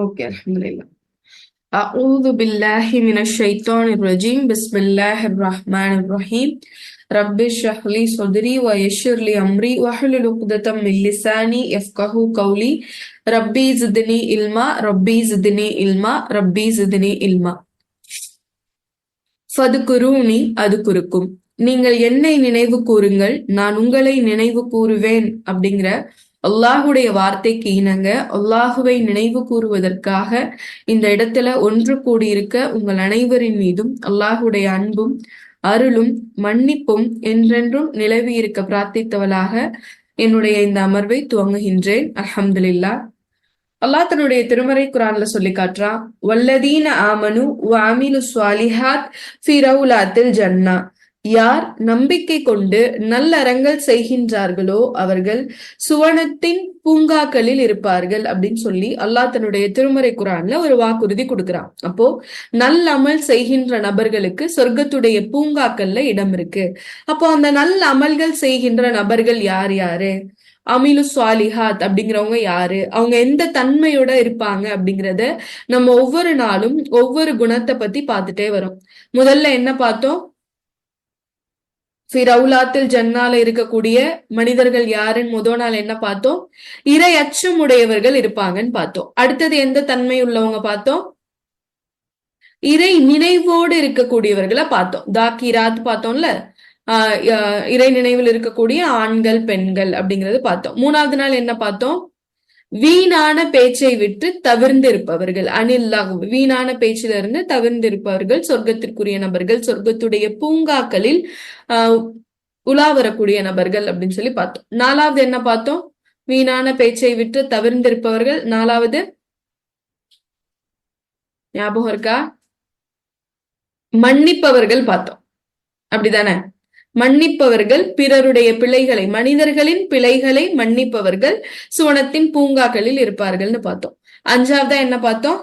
اوكي الحمد لله. أعوذ بالله من الشيطان الرجيم. بسم الله الرحمن الرحيم. رب اشرح لي صدري ويسر لي أمري واحلل عقدة من لساني يفقهوا قولي. ربي زدني علما ربي زدني علما ربي زدني علما. ஃபதுகுரூனி அதுகுருக்கும். நீங்கள் என்னை நினைவு கூறுங்கள், நான் உங்களை நினைவு கூறுவேன் அப்படிங்கிற அல்லாஹுடைய வார்த்தைக்கு இணங்க அல்லாஹுவை நினைவு கூறுவதற்காக இந்த இடத்துல ஒன்று கூடியிருக்க உங்கள் அனைவரின் மீதும் அல்லாஹுடைய அன்பும் அருளும் மன்னிப்பும் என்றென்றும் நிலவி இருக்க பிரார்த்தித்தவளாக என்னுடைய இந்த அமர்வை துவங்குகின்றேன். அல்ஹம்துலில்லாஹ். அல்லாஹ் தன்னுடைய திருமறை குரான்ல சொல்லி காட்டுறான், வல்லதீன ஆமனு வ அமிலு ஸ்வாலிஹாத் ஃபி ரவுலாத்தில் ஜன்னா. யார் நம்பிக்கை கொண்டு நல்லறங்கள் செய்கின்றார்களோ அவர்கள் சுவனத்தின் பூங்காக்களில் இருப்பார்கள் அப்படின்னு சொல்லி அல்லாஹ் தன்னுடைய திருமறை குரான்ல ஒரு வாக்குறுதி கொடுக்கிறான். அப்போ நல்லமல் செய்கின்ற நபர்களுக்கு சொர்க்கத்துடைய பூங்காக்கள்ல இடம் இருக்கு. அப்போ அந்த நல்ல அமல்கள் செய்கின்ற நபர்கள் யார் யாரு, அமிலு சுவாலிஹாத் அப்படிங்கிறவங்க யாரு, அவங்க எந்த தன்மையோட இருப்பாங்க அப்படிங்கிறத நம்ம ஒவ்வொரு நாளும் ஒவ்வொரு குணத்தை பத்தி பார்த்துட்டே வரோம். முதல்ல என்ன பார்த்தோம்? ஃபிரௌலாத்தில் ஜன்னால இருக்கக்கூடிய மனிதர்கள் யாருன்னு முதல் நாள் என்ன பார்த்தோம்? இறை அச்சம் உடையவர்கள் இருப்பாங்கன்னு பார்த்தோம். அடுத்தது எந்த தன்மை உள்ளவங்க பார்த்தோம்? இறை நினைவோடு இருக்கக்கூடியவர்களை பார்த்தோம். தாக்கிராத் பார்த்தோம்ல, இறை நினைவில் இருக்கக்கூடிய ஆண்கள் பெண்கள் அப்படிங்கறது பார்த்தோம். மூணாவது நாள் என்ன பார்த்தோம்? வீணான பேச்சை விட்டு தவிர்ந்து இருப்பவர்கள், அனில்லாஹ், வீணான பேச்சில இருந்து தவிர்ந்து இருப்பவர்கள் சொர்க்கத்திற்குரிய நபர்கள், சொர்க்கத்துடைய பூங்காக்களில் உலா வரக்கூடிய நபர்கள் அப்படின்னு சொல்லி பார்த்தோம். நாலாவது என்ன பார்த்தோம்? வீணான பேச்சை விட்டு தவிர்ந்திருப்பவர்கள். நாலாவது ஞாபகம் இருக்கா? மன்னிப்பவர்கள் பார்த்தோம், அப்படிதானே? மன்னிப்பவர்கள், பிறருடைய பிழைகளை, மனிதர்களின் பிழைகளை மன்னிப்பவர்கள் சுவனத்தின் பூங்காக்களில் இருப்பார்கள்னு பார்த்தோம். அஞ்சாவதா என்ன பார்த்தோம்?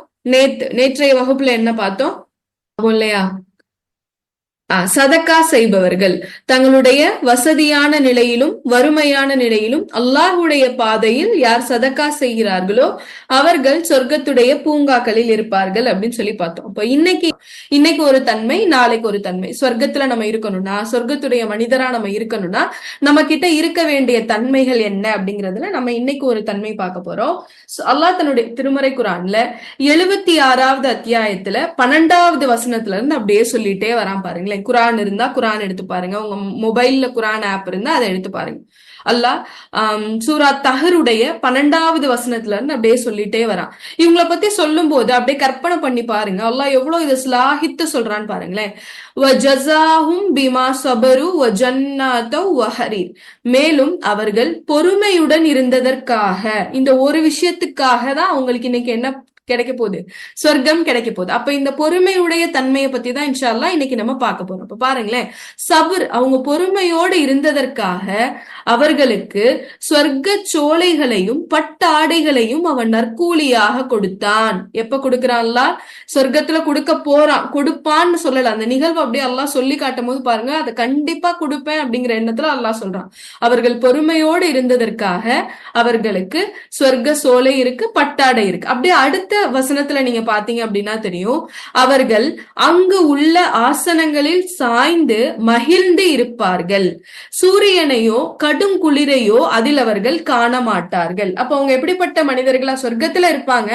நேற்றைய வகுப்புல என்ன பார்த்தோம் இல்லையா? சதக்கா செய்பவர்கள், தங்களுடைய வசதியான நிலையிலும் வறுமையான நிலையிலும் அல்லாஹுடைய பாதையில் யார் சதக்கா செய்கிறார்களோ அவர்கள் சொர்க்கத்துடைய பூங்காக்களில் இருப்பார்கள் அப்படின்னு சொல்லி பார்த்தோம். அப்ப இன்னைக்கு ஒரு தன்மை, நாளைக்கு ஒரு தன்மை. சொர்க்கத்துல நம்ம இருக்கணும்னா, சொர்க்கத்துடைய மனிதரா நம்ம இருக்கணும்னா நம்ம கிட்ட இருக்க வேண்டிய தன்மைகள் என்ன அப்படிங்கறதுல நம்ம இன்னைக்கு ஒரு தன்மை பார்க்க போறோம். அல்லாஹ் தன்னுடைய திருமறை குரான்ல 76வது அத்தியாயத்துல 12வது வசனத்துல இருந்து அப்படியே சொல்லிட்டே வரான் பாருங்களேன். குரான் இருந்தா குரான் எடுத்து பாருங்க, உங்க மொபைல்ல குரான் ஆப் இருந்தா அதை எடுத்து பாருங்க. அல்லாஹ் சூரா தஹருடைய 12வது வசனத்துல இருந்து அப்படியே சொல்லிட்டே வரான். இவங்களை பத்தி சொல்லும் போது அப்படியே கற்பனை பண்ணி பாருங்க, அல்லாஹ் எவ்வளவு இதை ஸ்லாகித்து சொல்றான்னு பாருங்களேன். மேலும் அவர்கள் பொறுமையுடன் இருந்ததற்காக, இந்த ஒரு விஷயத்துக்காக தான் அவங்களுக்கு இன்னைக்கு என்ன கிடைக்க போகுது? சொர்க்கம் கிடைக்க போகுது. அப்ப இந்த பொறுமையுடைய தன்மையை பத்தி தான் இன்ஷா அல்லாஹ் இன்னைக்கு நம்ம பார்க்க போறோம். அப்ப பாருங்களேன், சபர், அவங்க பொறுமையோடு இருந்ததற்காக அவர்களுக்கு சொர்க்க சோலைகளையும் பட்டாடைகளையும் அவன் நற்கூலியாக கொடுத்தான். எப்ப கொடுக்கிறான்ல? சொர்க்கத்துல கொடுப்பான்னு சொல்லல. அந்த நிகழ்வு அப்படியே அல்லாஹ் சொல்லி காட்டும் போது பாருங்க, அதை கண்டிப்பா கொடுப்பேன் அப்படிங்கிற எண்ணத்துல அல்லாஹ் சொல்றான். அவர்கள் பொறுமையோடு இருந்ததற்காக அவர்களுக்கு சொர்க்க சோலை இருக்கு, பட்டாடை இருக்கு. அப்படியே அடுத்த வசனத்துல நீங்க பாத்தீங்க அப்படின்னா தெரியும், அவர்கள் அங்கு உள்ள ஆசனங்களில் சாய்ந்து மகிழ்ந்து இருப்பார்கள், சூரியனையோ கடும் குளிரையோ அதில் அவர்கள் காண மாட்டார்கள். அப்ப அவங்க எப்படிப்பட்ட மனிதர்களா சொர்க்கத்துல இருப்பாங்க?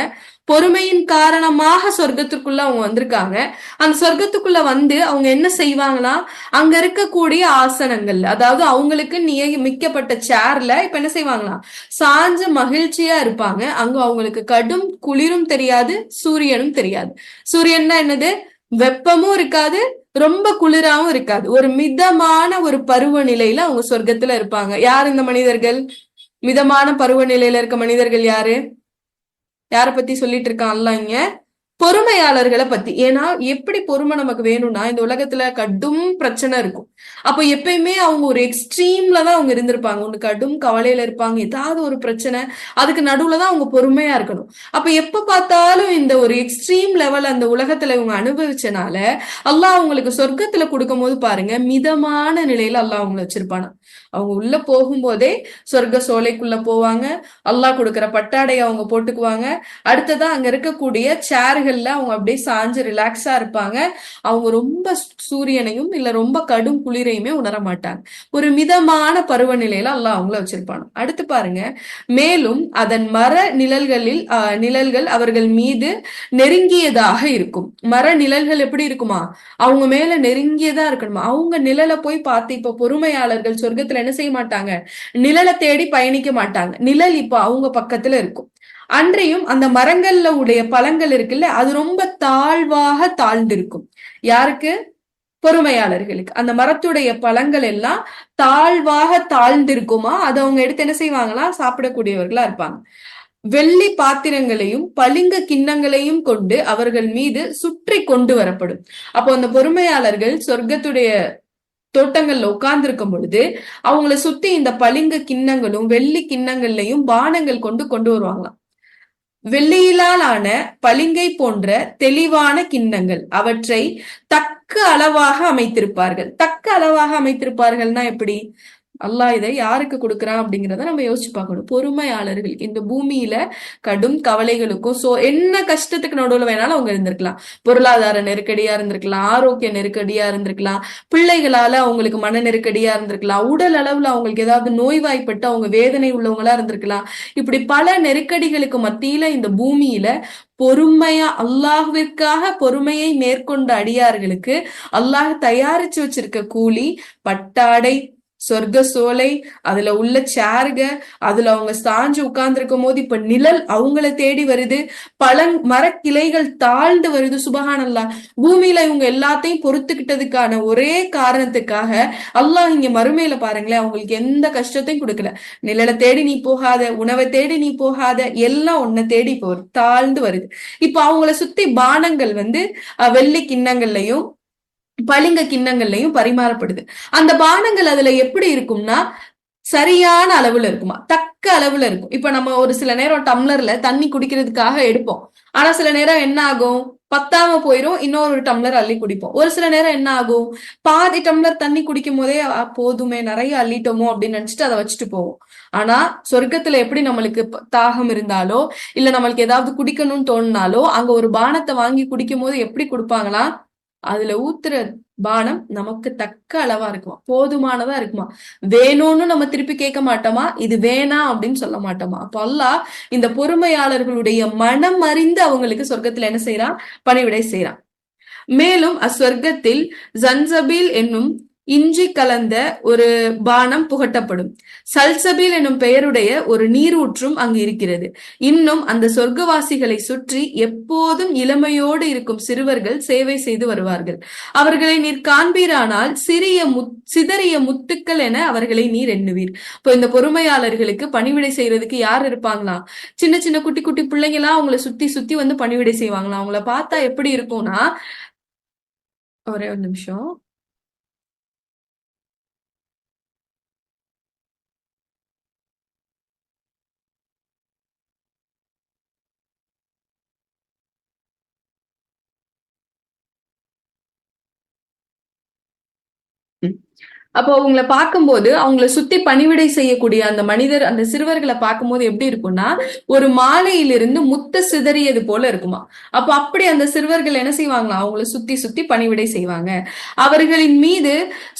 பொறுமையின் காரணமாக சொர்க்கத்துக்குள்ள அவங்க வந்திருக்காங்க. அந்த சொர்க்கத்துக்குள்ள வந்து அவங்க என்ன செய்வாங்கன்னா, அங்க இருக்கக்கூடிய ஆசனங்கள், அதாவது அவங்களுக்கு நியமிக்கப்பட்ட சேர்ல இப்ப என்ன செய்வாங்களா, சாஞ்ச மகிழ்ச்சியா இருப்பாங்க. அங்க அவங்களுக்கு கடும் குளிரும் தெரியாது, சூரியனும் தெரியாது. சூரியன்னா என்னது? வெப்பமும் இருக்காது, ரொம்ப குளிராவும் இருக்காது. ஒரு மிதமான ஒரு பருவநிலையில அவங்க சொர்க்கத்துல இருப்பாங்க. யார் இந்த மனிதர்கள்? மிதமான பருவநிலையில இருக்க மனிதர்கள் யாரு? யார பத்தி சொல்லிட்டு இருக்கான் அல்லாஹ் இங்க? பொறுமையாளர்களை பத்தி. ஏன்னா எப்படி பொறுமை நமக்கு வேணும்னா, இந்த உலகத்துல கடும் பிரச்சனை இருக்கும். அப்ப எப்பயுமே அவங்க ஒரு எக்ஸ்ட்ரீம்ல தான் அவங்க இருந்திருப்பாங்க. ஒண்ணு கடும் கவலையில இருப்பாங்க, ஏதாவது ஒரு பிரச்சனை, அதுக்கு நடுவுலதான் அவங்க பொறுமையா இருக்கணும். அப்ப எப்ப பார்த்தாலும் இந்த ஒரு எக்ஸ்ட்ரீம் லெவல் அந்த உலகத்துல இவங்க அனுபவிச்சனால அல்லாஹ் அவங்களுக்கு சொர்க்கத்துல கொடுக்கும் போது பாருங்க, மிதமான நிலையில அல்லாஹ் அவங்களை வச்சிருப்பானா. அவங்க உள்ள போகும்போதே சொர்க்க சோலைக்குள்ள போவாங்க. அல்லாஹ் கொடுக்கிற பட்டாடையை அவங்க போட்டுக்குவாங்க. அடுத்ததா அங்க இருக்கக்கூடிய சேர்கள்ல அவங்க அப்படியே சாஞ்சு ரிலாக்ஸா இருப்பாங்க. அவங்க ரொம்ப சூரியனையும் இல்ல ரொம்ப கடும் குளிரையுமே உணர மாட்டாங்க. ஒரு மிதமான பருவநிலையில அல்லாஹ் அவங்கள வச்சிருப்பாங்க. அடுத்து பாருங்க, மேலும் அதன் மர நிழல்கள் அவர்கள் மீது நெருங்கியதாக இருக்கும். மர நிழல்கள் எப்படி இருக்குமா? அவங்க மேல நெருங்கியதா இருக்கணுமா? அவங்க நிழலை போய் பார்த்து, இப்ப பொறுமையாளர்கள் சொர்க்கத்துல என்ன செய்ய மாட்டாங்க, நிழலை தேடி பயணிக்க மாட்டாங்க. நிழல் இப்ப அவங்க பக்கத்துல இருக்கும். அன்றையும் அந்த மரங்கள்ல உடைய பழங்கள் இருக்குல்ல, அது ரொம்ப தாழ்வாக தாழ்ந்திருக்கும். யாருக்கு? பொறுமையாளர்களுக்கு. அந்த மரத்துடைய பழங்கள் எல்லாம் தாழ்வாக தாழ்ந்திருக்குமா, அது அவங்க எடுத்து என்ன செய்வாங்களா, சாப்பிடக்கூடியவர்களா இருப்பாங்க. வெள்ளி பாத்திரங்களையும் பளிங்கு கிண்ணங்களையும் கொண்டு அவர்கள் மீது சுற்றி கொண்டு வரப்படும். அப்போ அந்த பொறுமையாளர்கள் சொர்க்கத்துடைய தோட்டங்கள்ல உட்கார்ந்து இருக்கும் பொழுது அவங்கள சுத்தி இந்த பளிங்கு கிண்ணங்களும் வெள்ளி கிண்ணங்கள்லையும் பானங்கள் கொண்டு கொண்டு வருவாங்களாம். வெள்ளியிலால் ஆன பளிங்கை போன்ற தெளிவான கிண்ணங்கள், அவற்றை தக்க அளவாக அமைத்திருப்பார்கள். தக்க அளவாக அமைத்திருப்பார்கள்னா எப்படி? அல்லாஹ் இதை யாருக்கு கொடுக்குறான் அப்படிங்கிறத நம்ம யோசிச்சு பார்க்கணும். பொறுமையாளர்களுக்கு. இந்த பூமியில கடும் கவலைகளுக்கும் என்ன கஷ்டத்துக்கு நடுவுல வேணாலும் அவங்க இருந்திருக்கலாம். பொருளாதார நெருக்கடியா இருந்திருக்கலாம், ஆரோக்கிய நெருக்கடியா இருந்திருக்கலாம், பிள்ளைகளால அவங்களுக்கு மன நெருக்கடியா இருந்திருக்கலாம், உடல் அளவுல அவங்களுக்கு ஏதாவது நோய்வாய்ப்பட்டு அவங்க வேதனை உள்ளவங்களா இருந்திருக்கலாம். இப்படி பல நெருக்கடிகளுக்கு மத்தியில இந்த பூமியில பொறுமையா அல்லாஹ்விற்காக பொறுமையை மேற்கொண்ட அடியார்களுக்கு அல்லாஹ் தயாரிச்சு வச்சிருக்க கூலி பட்டாடை, சொர்க்க சோலை, அதுல உள்ள சேருக, அதுல அவங்க சாஞ்சு உட்கார்ந்து இருக்கும் போது இப்ப நிழல் அவங்கள தேடி வருது, மரக்கிளைகள் தாழ்ந்து வருது. சுபஹானல்லாஹ். பூமியில இவங்க எல்லாத்தையும் பொறுத்துக்கிட்டதுக்கான ஒரே காரணத்துக்காக அல்லாஹ் இங்க மறுமையில பாருங்களேன், அவங்களுக்கு எந்த கஷ்டத்தையும் கொடுக்கல. நிழலை தேடி நீ போகாத, உணவை தேடி நீ போகாத, எல்லாம் உன்னை தேடி இப்போ தாழ்ந்து வருது. இப்ப அவங்கள சுத்தி பானங்கள் வெள்ளி கிண்ணங்கள்லயும் பளிங்க கிண்ணங்கள்லயும் பரிமாறப்படுது. அந்த பானங்கள் அதுல எப்படி இருக்கும்னா சரியான அளவுல இருக்குமா, தக்க அளவுல இருக்கும். இப்ப நம்ம ஒரு சில நேரம் டம்ளர்ல தண்ணி குடிக்கிறதுக்காக எடுப்போம். ஆனா சில நேரம் என்ன ஆகும், பத்தாம போயிரும், இன்னொரு டம்ளர் அள்ளி குடிப்போம். ஒரு சில நேரம் என்ன ஆகும், பாதி டம்ளர் தண்ணி குடிக்கும் போதே போதுமே நிறைய அள்ளிட்டோமோ அப்படின்னு நினைச்சிட்டு அதை வச்சுட்டு போவோம். ஆனா சொர்க்கத்துல எப்படி நம்மளுக்கு தாகம் இருந்தாலோ இல்ல நம்மளுக்கு ஏதாவது குடிக்கணும்னு தோணுனாலோ அங்க ஒரு பானத்தை வாங்கி குடிக்கும் போது எப்படி கொடுப்பாங்களா, அதுல ஊத்துற பானம் நமக்கு தக்க அளவா இருக்குமா, போதுமானதா இருக்குமா, வேணும்னு நம்ம திருப்பி கேட்க மாட்டோமா, இது வேணாம் அப்படின்னு சொல்ல மாட்டோமா. அப்ப அல்லாஹ் இந்த பொறுமையாளர்களுடைய மனம் அறிந்து அவங்களுக்கு சொர்க்கத்துல என்ன செய்யறான், பணிவிடை செய்யறான். மேலும் அஸ்வர்க்கத்தில் ஜன்சபீல் என்னும் இஞ்சி கலந்த ஒரு பானம் புகட்டப்படும். சல்சபீல் என்னும் பெயருடைய ஒரு நீரூற்றும் அங்கு இருக்கிறது. இன்னும் அந்த சொர்க்கவாசிகளை சுற்றி எப்போதும் இளமையோடு இருக்கும் சிறுவர்கள் சேவை செய்து வருவார்கள். அவர்களை நீர் காண்பீரானால் சிதறிய முத்துக்கள் என அவர்களை நீர் எண்ணுவீர். இப்போ இந்த பொறுமையாளர்களுக்கு பணிவிடை செய்யறதுக்கு யார் இருப்பாங்களா, சின்ன சின்ன குட்டி குட்டி பிள்ளைங்களா அவங்கள சுத்தி சுத்தி பணிவிடை செய்வாங்களா. அவங்கள பார்த்தா எப்படி இருக்கும்னா, ஒரே ஒரு நிமிஷம். அப்போ அவங்கள பார்க்கும்போது அவங்கள சுத்தி பணிவிடை செய்யக்கூடிய அந்த மனிதர், அந்த சிறுவர்களை பார்க்கும்போது எப்படி இருக்கும்னா, ஒரு மாலையிலிருந்து முத்து சிதறியது போல இருக்குமா. அப்போ அப்படி அந்த சிறுவர்கள் என்ன செய்வாங்களா, அவங்கள சுத்தி சுத்தி பணிவிடை செய்வாங்க. அவர்களின் மீது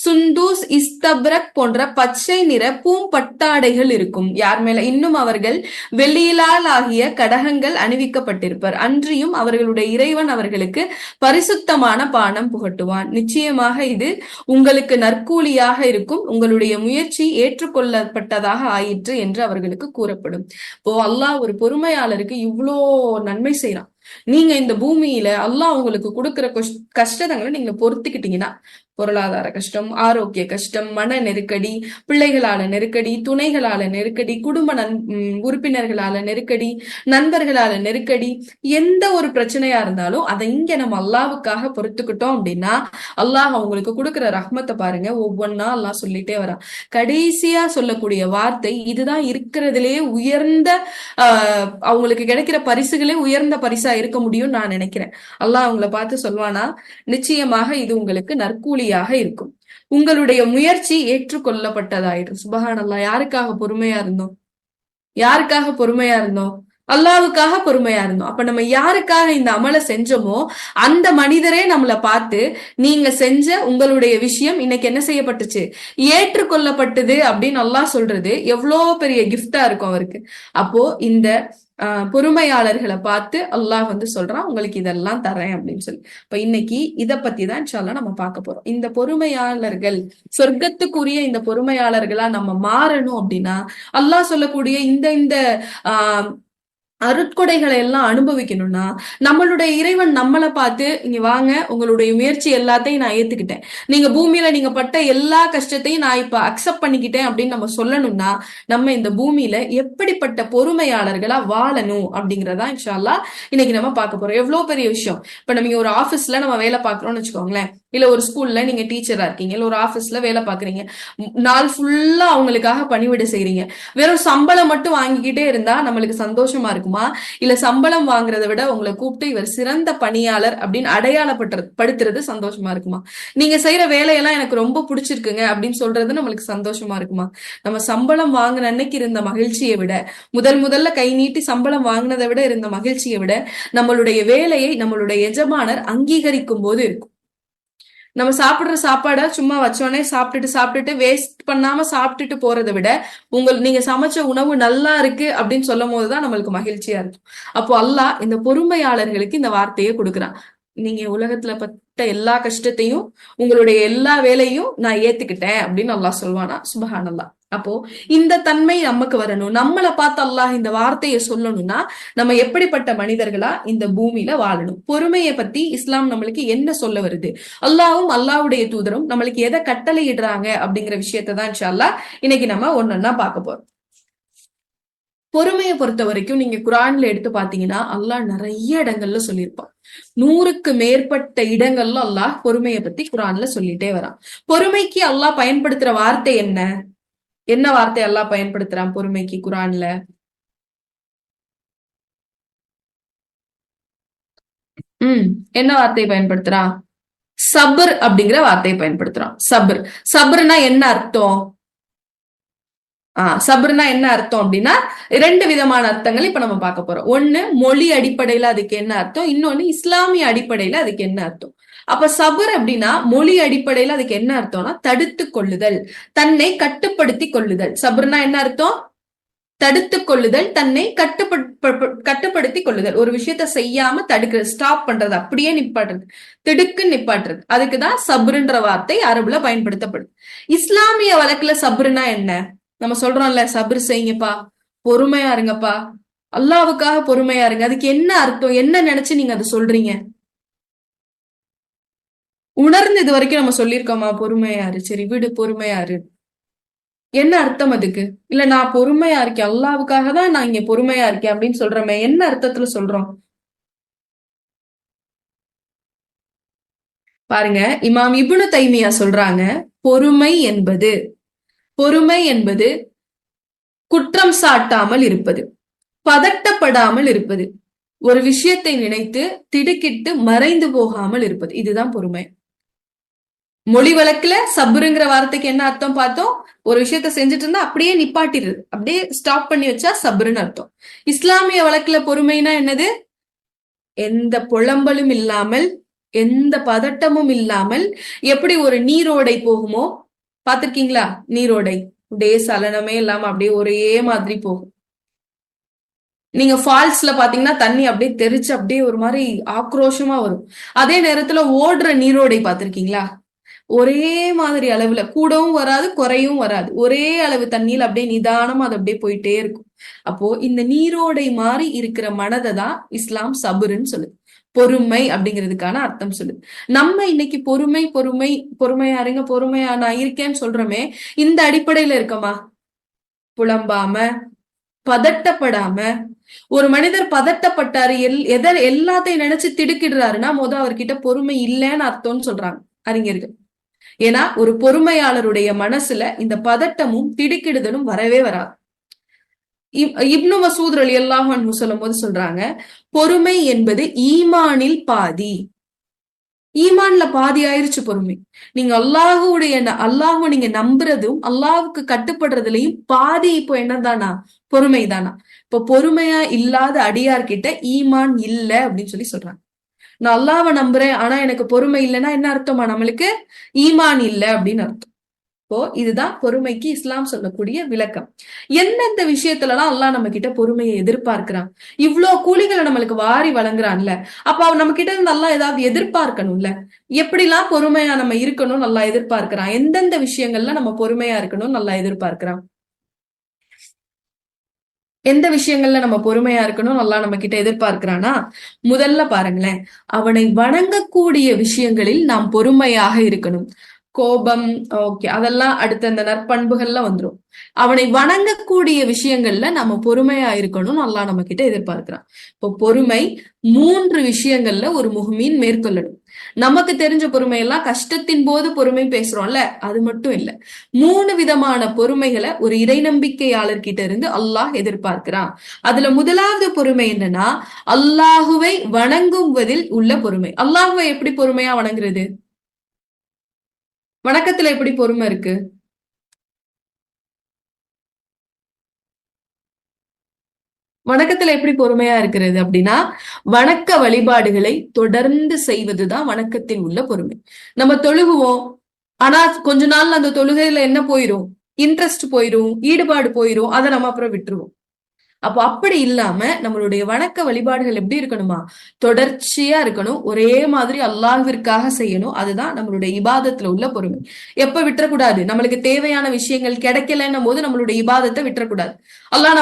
சுந்தூஸ், இஸ்தப்ரக் போன்ற பச்சை நிற பூம்பட்டாடைகள் இருக்கும். யார் மேல? இன்னும் அவர்கள் வெள்ளியிலால் ஆகிய கடகங்கள் அணிவிக்கப்பட்டிருப்பர். அன்றியும் அவர்களுடைய இறைவன் அவர்களுக்கு பரிசுத்தமான பானம் புகட்டுவான். நிச்சயமாக இது உங்களுக்கு நற்கூலியாக இருக்கும், உங்களுடைய முயற்சி ஏற்றுக்கொள்ளப்பட்டதாக ஆயிற்று என்று அவர்களுக்கு கூறப்படும். இப்போ அல்லாஹ் ஒரு பொறுமையாளருக்கு இவ்வளோ நன்மை செய்யறான். நீங்க இந்த பூமியில அல்லாஹ் உங்களுக்கு கொடுக்கிற கஷ்டங்களை நீங்க பொறுத்துக்கிட்டீங்கன்னா, பொருளாதார கஷ்டம், ஆரோக்கிய கஷ்டம், மன நெருக்கடி, பிள்ளைகளால நெருக்கடி, துணைகளால நெருக்கடி, குடும்ப உறுப்பினர்களால நெருக்கடி, நண்பர்களால நெருக்கடி, எந்த ஒரு பிரச்சனையா இருந்தாலும் அதை இங்க நம்ம அல்லாவுக்காக பொறுத்துக்கிட்டோம் அப்படின்னா அல்லாஹ் அவங்களுக்கு கொடுக்கிற ரஹ்மத்தை பாருங்க. ஒவ்வொன்னா அல்லாஹ் சொல்லிட்டே வரான். கடைசியா சொல்லக்கூடிய வார்த்தை இதுதான் இருக்கிறதுலே உயர்ந்த அவங்களுக்கு கிடைக்கிற பரிசுகளே உயர்ந்த பரிசா இருக்க முடியும் நான் நினைக்கிறேன். அல்லாஹ் அவங்கள பார்த்து சொல்வானா, நிச்சயமாக இது உங்களுக்கு நற்கூலியாக இருக்கும். உங்களுடைய முயற்சி ஏற்றுக்கொள்ளப்பட்டதாயிடும். சுபஹானல்லாஹ். யாருக்காக பொறுமையா இருந்தோம்? யாருக்காக பொறுமையா இருந்தோம்? அல்லாவுக்காக பொறுமையா இருந்தோம். அப்ப நம்ம யாருக்காக இந்த அமலை செஞ்சோமோ அந்த மனிதரே நம்மளை பார்த்து, நீங்க செஞ்ச உங்களுடைய விஷயம் இன்னைக்கு என்ன செய்யப்பட்டுச்சு, ஏற்றுக்கொள்ளப்பட்டது அப்படின்னு அல்லாஹ் சொல்றது எவ்வளோ பெரிய கிஃப்டா இருக்கும் அவருக்கு. அப்போ இந்த பொறுமையாளர்களை பார்த்து அல்லாஹ் சொல்றான், உங்களுக்கு இதெல்லாம் தரேன் அப்படின்னு சொல்லி. இப்ப இன்னைக்கு இத பத்தி தான் இன்ஷா அல்லாஹ் நம்ம பார்க்க போறோம். இந்த பொறுமையாளர்கள், சொர்க்கத்துக்குரிய இந்த பொறுமையாளர்களா நம்ம மாறணும் அப்படின்னா அல்லாஹ் சொல்லக்கூடிய இந்த இந்த ஆஹ் அருட்கொடைகளை எல்லாம் அனுபவிக்கணும்னா நம்மளுடைய இறைவன் நம்மளை பார்த்து, இங்க வாங்க, உங்களுடைய முயற்சி எல்லாத்தையும் நான் ஏத்துக்கிட்டேன், நீங்க பூமியில நீங்க பட்ட எல்லா கஷ்டத்தையும் நான் இப்ப அக்செப்ட் பண்ணிக்கிட்டேன் அப்படின்னு நம்ம சொல்லணும்னா நம்ம இந்த பூமியில எப்படிப்பட்ட பொறுமையாளர்களா வாழணும் அப்படிங்கறதா இன்ஷா அல்லாஹ் இன்னைக்கு நம்ம பார்க்க போறோம். எவ்வளவு பெரிய விஷயம். இப்ப நம்ம ஒரு ஆபீஸ்ல நம்ம வேலை பார்க்கறோம்னு வச்சுக்கோங்களேன், இல்ல ஒரு ஸ்கூல்ல நீங்க டீச்சரா இருக்கீங்க, இல்ல ஒரு ஆபீஸ்ல வேலை பாக்குறீங்க, நாள் ஃபுல்லா அவங்களுக்காக பணிவிடை செய்றீங்க. வெறும் சம்பளம் மட்டும் வாங்கிக்கிட்டே இருந்தா நம்மளுக்கு சந்தோஷமா இருக்குமா? இல்ல சம்பளம் வாங்குறதை விட உங்களை கூப்பிட்டு இவர் சிறந்த பணியாளர் அப்படின்னு அடையாளப்படுத்துறது சந்தோஷமா இருக்குமா? நீங்க செய்யற வேலையெல்லாம் எனக்கு ரொம்ப பிடிச்சிருக்குங்க அப்படின்னு சொல்றது நம்மளுக்கு சந்தோஷமா இருக்குமா? நம்ம சம்பளம் வாங்கின அன்னைக்கு இருந்த மகிழ்ச்சியை விட, முதல்ல கை நீட்டி சம்பளம் வாங்கினதை விட இருந்த மகிழ்ச்சியை விட நம்மளுடைய வேலையை நம்மளுடைய எஜமானர் அங்கீகரிக்கும் போது இருக்கும். நம்ம சாப்பிடுற சாப்பாடை சும்மா வச்சோடனே சாப்பிட்டுட்டு வேஸ்ட் பண்ணாம சாப்பிட்டுட்டு போறதை விட நீங்க சமைச்ச உணவு நல்லா இருக்கு அப்படின்னு சொல்லும் போதுதான் நம்மளுக்கு மகிழ்ச்சியா இருக்கும். அப்போ அல்லாஹ் இந்த பொறுமையாளர்களுக்கு இந்த வார்த்தையை கொடுக்குறான். நீங்க உலகத்துல பட்ட எல்லா கஷ்டத்தையும், உங்களுடைய எல்லா வேலையும் நான் ஏத்துக்கிட்டேன் அப்படின்னு அல்லாஹ் சொல்வானா? சுபஹானல்லாஹ். அப்போ இந்த தன்மை நமக்கு வரணும். நம்மளை பார்த்து அல்லாஹ் இந்த வார்த்தையை சொல்லணும்னா நம்ம எப்படிப்பட்ட மனிதர்களா இந்த பூமியில வாழணும்? பொறுமையை பத்தி இஸ்லாம் நம்மளுக்கு என்ன சொல்ல வருது, அல்லாஹ்வும் அல்லாஹ்வுடைய தூதரும் நம்மளுக்கு எதை கட்டளை இடுறாங்க அப்படிங்கிற விஷயத்தான் இன்ஷா அல்லாஹ் இன்னைக்கு நம்ம ஒன்னொன்னா பார்க்க போறோம். பொறுமையை பொறுத்த வரைக்கும் நீங்க குரான்ல எடுத்து பாத்தீங்கன்னா அல்லாஹ் நிறைய இடங்கள்ல சொல்லியிருப்பான். 100க்கு மேற்பட்ட இடங்கள்ல அல்லாஹ் பொறுமையை பத்தி குரான்ல சொல்லிட்டே வரான். பொறுமைக்கு அல்லாஹ் பயன்படுத்துற வார்த்தை என்ன? என்ன வார்த்தை அல்லாஹ் பயன்படுத்துறான் பொறுமைக்கு குரான்ல? என்ன வார்த்தையை பயன்படுத்துறான்? சபர் அப்படிங்கிற வார்த்தையை பயன்படுத்துறான். சபர். சபர்னா என்ன அர்த்தம்? சபர்னா என்ன அர்த்தம் அப்படின்னா 2 விதமான அர்த்தங்கள் இப்ப நம்ம பார்க்க போறோம். ஒண்ணு மொழி அடிப்படையில அதுக்கு என்ன அர்த்தம், இன்னொன்னு இஸ்லாமிய அடிப்படையில அதுக்கு என்ன அர்த்தம். அப்ப சபர் அப்படின்னா மொழி அடிப்படையில அதுக்கு என்ன அர்த்தம்னா தடுத்து கொள்ளுதல், தன்னை கட்டுப்படுத்தி கொள்ளுதல். சபர்னா என்ன அர்த்தம்? தடுத்து கொள்ளுதல், தன்னை கட்டுப்படுத்தி கொள்ளுதல். ஒரு விஷயத்த செய்யாம தடுக்கிறது, ஸ்டாப் பண்றது, அப்படியே நிப்பாட்டுறது, திடுக்கு நிப்பாட்டுறது. அதுக்குதான் சபருன்ற வார்த்தை அரபுல பயன்படுத்தப்படுது. இஸ்லாமிய வழக்குல சபருனா என்ன? நம்ம சொல்றோம்ல, சபர் செய்யுங்கப்பா, பொறுமையா இருங்கப்பா, அல்லாவுக்காக பொறுமையா இருங்க. அதுக்கு என்ன அர்த்தம்? என்ன நினைச்சு நீங்க அதை சொல்றீங்க? உணர்ந்து இது வரைக்கும் நம்ம சொல்லியிருக்கோமா பொறுமையாரு, சரி விடு பொறுமையாரு, என்ன அர்த்தம் அதுக்கு? இல்ல நான் பொறுமையா இருக்கேன், அல்லாவுக்காக தான் நான் இங்க பொறுமையா இருக்கேன் அப்படின்னு சொல்றோமே, என்ன அர்த்தத்துல சொல்றோம்? பாருங்க, இமாம் இப்னு தைமியா சொல்றாங்க, பொறுமை என்பது குற்றம் சாட்டாமல் இருப்பது, பதட்டப்படாமல் இருப்பது, ஒரு விஷயத்தை நினைத்து திடுக்கிட்டு மறைந்து போகாமல் இருப்பது, இதுதான் பொறுமை. மொழி வழக்குல சபுருங்கிற வார்த்தைக்கு என்ன அர்த்தம் பார்த்தோம்? ஒரு விஷயத்த செஞ்சுட்டு இருந்தா அப்படியே நிப்பாட்டிடுறது, அப்படியே ஸ்டாப் பண்ணி வச்சா சபுருன்னு அர்த்தம். இஸ்லாமிய வழக்குல பொறுமைனா என்னது? எந்த புலம்பலும் இல்லாமல், எந்த பதட்டமும் இல்லாமல், எப்படி ஒரு நீரோடை போகுமோ பாத்திருக்கீங்களா? நீரோடை அப்படியே சலனமே இல்லாம அப்படியே ஒரே மாதிரி போகும். நீங்க ஃபால்ஸ்ல பாத்தீங்கன்னா தண்ணி அப்படியே தெரிச்சு அப்படியே ஒரு மாதிரி ஆக்ரோஷமா வரும். அதே நேரத்துல ஓடுற நீரோடை பாத்திருக்கீங்களா? ஒரே மாதிரி அளவுல, கூடவும் வராது குறையும் வராது, ஒரே அளவு தண்ணியில அப்படியே நிதானமா அது அப்படியே போயிட்டே இருக்கும். அப்போ இந்த நீரோடை மாதிரி இருக்கிற மனதை தான் இஸ்லாம் சபுருன்னு சொல்லுது, பொறுமை அப்படிங்கிறதுக்கான அர்த்தம் சொல்லுது. நம்ம இன்னைக்கு பொறுமையா இருங்க, பொறுமையா நான் இருக்கேன்னு சொல்றோமே, இந்த அடிப்படையில இருக்கமா? புலம்பாம, பதட்டப்படாம. ஒரு மனிதர் பதட்டப்பட்டாரு, எல்லாத்தையும் நினைச்சு திடுக்கிடுறாருன்னா அவர்கிட்ட பொறுமை இல்லைன்னு அர்த்தம்னு சொல்றாங்க அறிஞர்கள். ஏன்னா ஒரு பொறுமையாளருடைய மனசுல இந்த பதட்டமும் திடுக்கிடுதலும் வரவே வராது. இப்னு மசூத் ரலியல்லாஹு அன்ஹு சொல்லும் போது சொல்றாங்க, பொறுமை என்பது ஈமானில் பாதி. ஈமான்ல பாதி ஆயிருச்சு பொறுமை. நீங்க அல்லாஹுவை நீங்க நம்புறதும் அல்லாஹ்வுக்கு கட்டுப்படுறதுலயும் பாதி இப்போ என்னதானா, பொறுமை தானா. இப்போ பொறுமையா இல்லாத அடியார்கிட்ட ஈமான் இல்ல அப்படின்னு சொல்றாங்க. நான் அல்லாஹ்வை நம்புறேன் ஆனா எனக்கு பொறுமை இல்லைன்னா என்ன அர்த்தமா, நம்மளுக்கு ஈமான் இல்ல அப்படின்னு அர்த்தம். இப்போ இதுதான் பொறுமைக்கு இஸ்லாம் சொல்லக்கூடிய விளக்கம். எந்தெந்த விஷயத்துலலாம் அல்லாஹ் நம்ம கிட்ட பொறுமையை எதிர்பார்க்கிறான்? இவ்ளோ கூலிகளை நம்மளுக்கு வாரி வழங்குறான்ல, அப்ப நம்ம கிட்ட இருந்து அல்லாஹ் ஏதாவது எதிர்பார்க்கணும்ல. எப்படிலாம் பொறுமையா நம்ம இருக்கணும்னு அல்லாஹ் எதிர்பார்க்கிறான்? எந்தெந்த விஷயங்கள்ல நம்ம பொறுமையா இருக்கணும்னு அல்லாஹ் எதிர்பார்க்கிறான்? எந்த விஷயங்கள்ல நம்ம பொறுமையா இருக்கணும் அல்லாஹ் நம்ம கிட்ட எதிர்பார்க்கிறானா? முதல்ல பாருங்களேன், அவனை வணங்கக்கூடிய விஷயங்களில் நாம் பொறுமையாக இருக்கணும். கோபம், ஓகே, அதெல்லாம் அடுத்த அந்த நற்பண்புகள்ல வந்துரும். அவனை வணங்கக்கூடிய விஷயங்கள்ல நம்ம பொறுமையா இருக்கணும்னு அல்லாஹ் நம்ம கிட்ட எதிர்பார்க்கிறான். இப்போ பொறுமை 3 விஷயங்கள்ல ஒரு முஹ்மீன் மேற்கொள்ளணும். நமக்கு தெரிஞ்ச பொறுமை எல்லாம் கஷ்டத்தின் போது பொறுமை பேசுறோம்ல, அது மட்டும் இல்ல. 3 விதமான பொறுமைகளை ஒரு இறை நம்பிக்கையாளர் கிட்ட இருந்து அல்லாஹ் எதிர்பார்க்கிறான். அதுல முதலாவது பொறுமை என்னன்னா, அல்லாஹுவை வணங்குவதில் உள்ள பொறுமை. அல்லாஹுவை எப்படி பொறுமையா வணங்குறது? வணக்கத்துல எப்படி பொறுமை இருக்கு? வணக்கத்துல எப்படி பொறுமையா இருக்கிறது அப்படின்னா, வணக்க வழிபாடுகளை தொடர்ந்து செய்வதுதான் வணக்கத்தில் உள்ள பொறுமை. நம்ம தொழுகுவோம், ஆனா கொஞ்ச நாள்ல அந்த தொழுகையில என்ன போயிரும்? இன்ட்ரெஸ்ட் போயிரும், ஈடுபாடு போயிரும், அதை நம்ம அப்புறம் விட்டுருவோம். அப்போ அப்படி இல்லாம நம்மளுடைய வணக்க வழிபாடுகள் எப்படி இருக்கணுமா, தொடர்ச்சியா இருக்கணும். ஒரே மாதிரி அல்லாஹ்விற்காக செய்யணும். அதுதான் நம்மளுடைய இபாதத்துல உள்ள பொறுமை. எப்ப விட்டுறக்கூடாது? நம்மளுக்கு தேவையான விஷயங்கள் கிடைக்கலன்னும் போது நம்மளுடைய இபாதத்தை விட்டுறக்கூடாது. அல்லாஹ்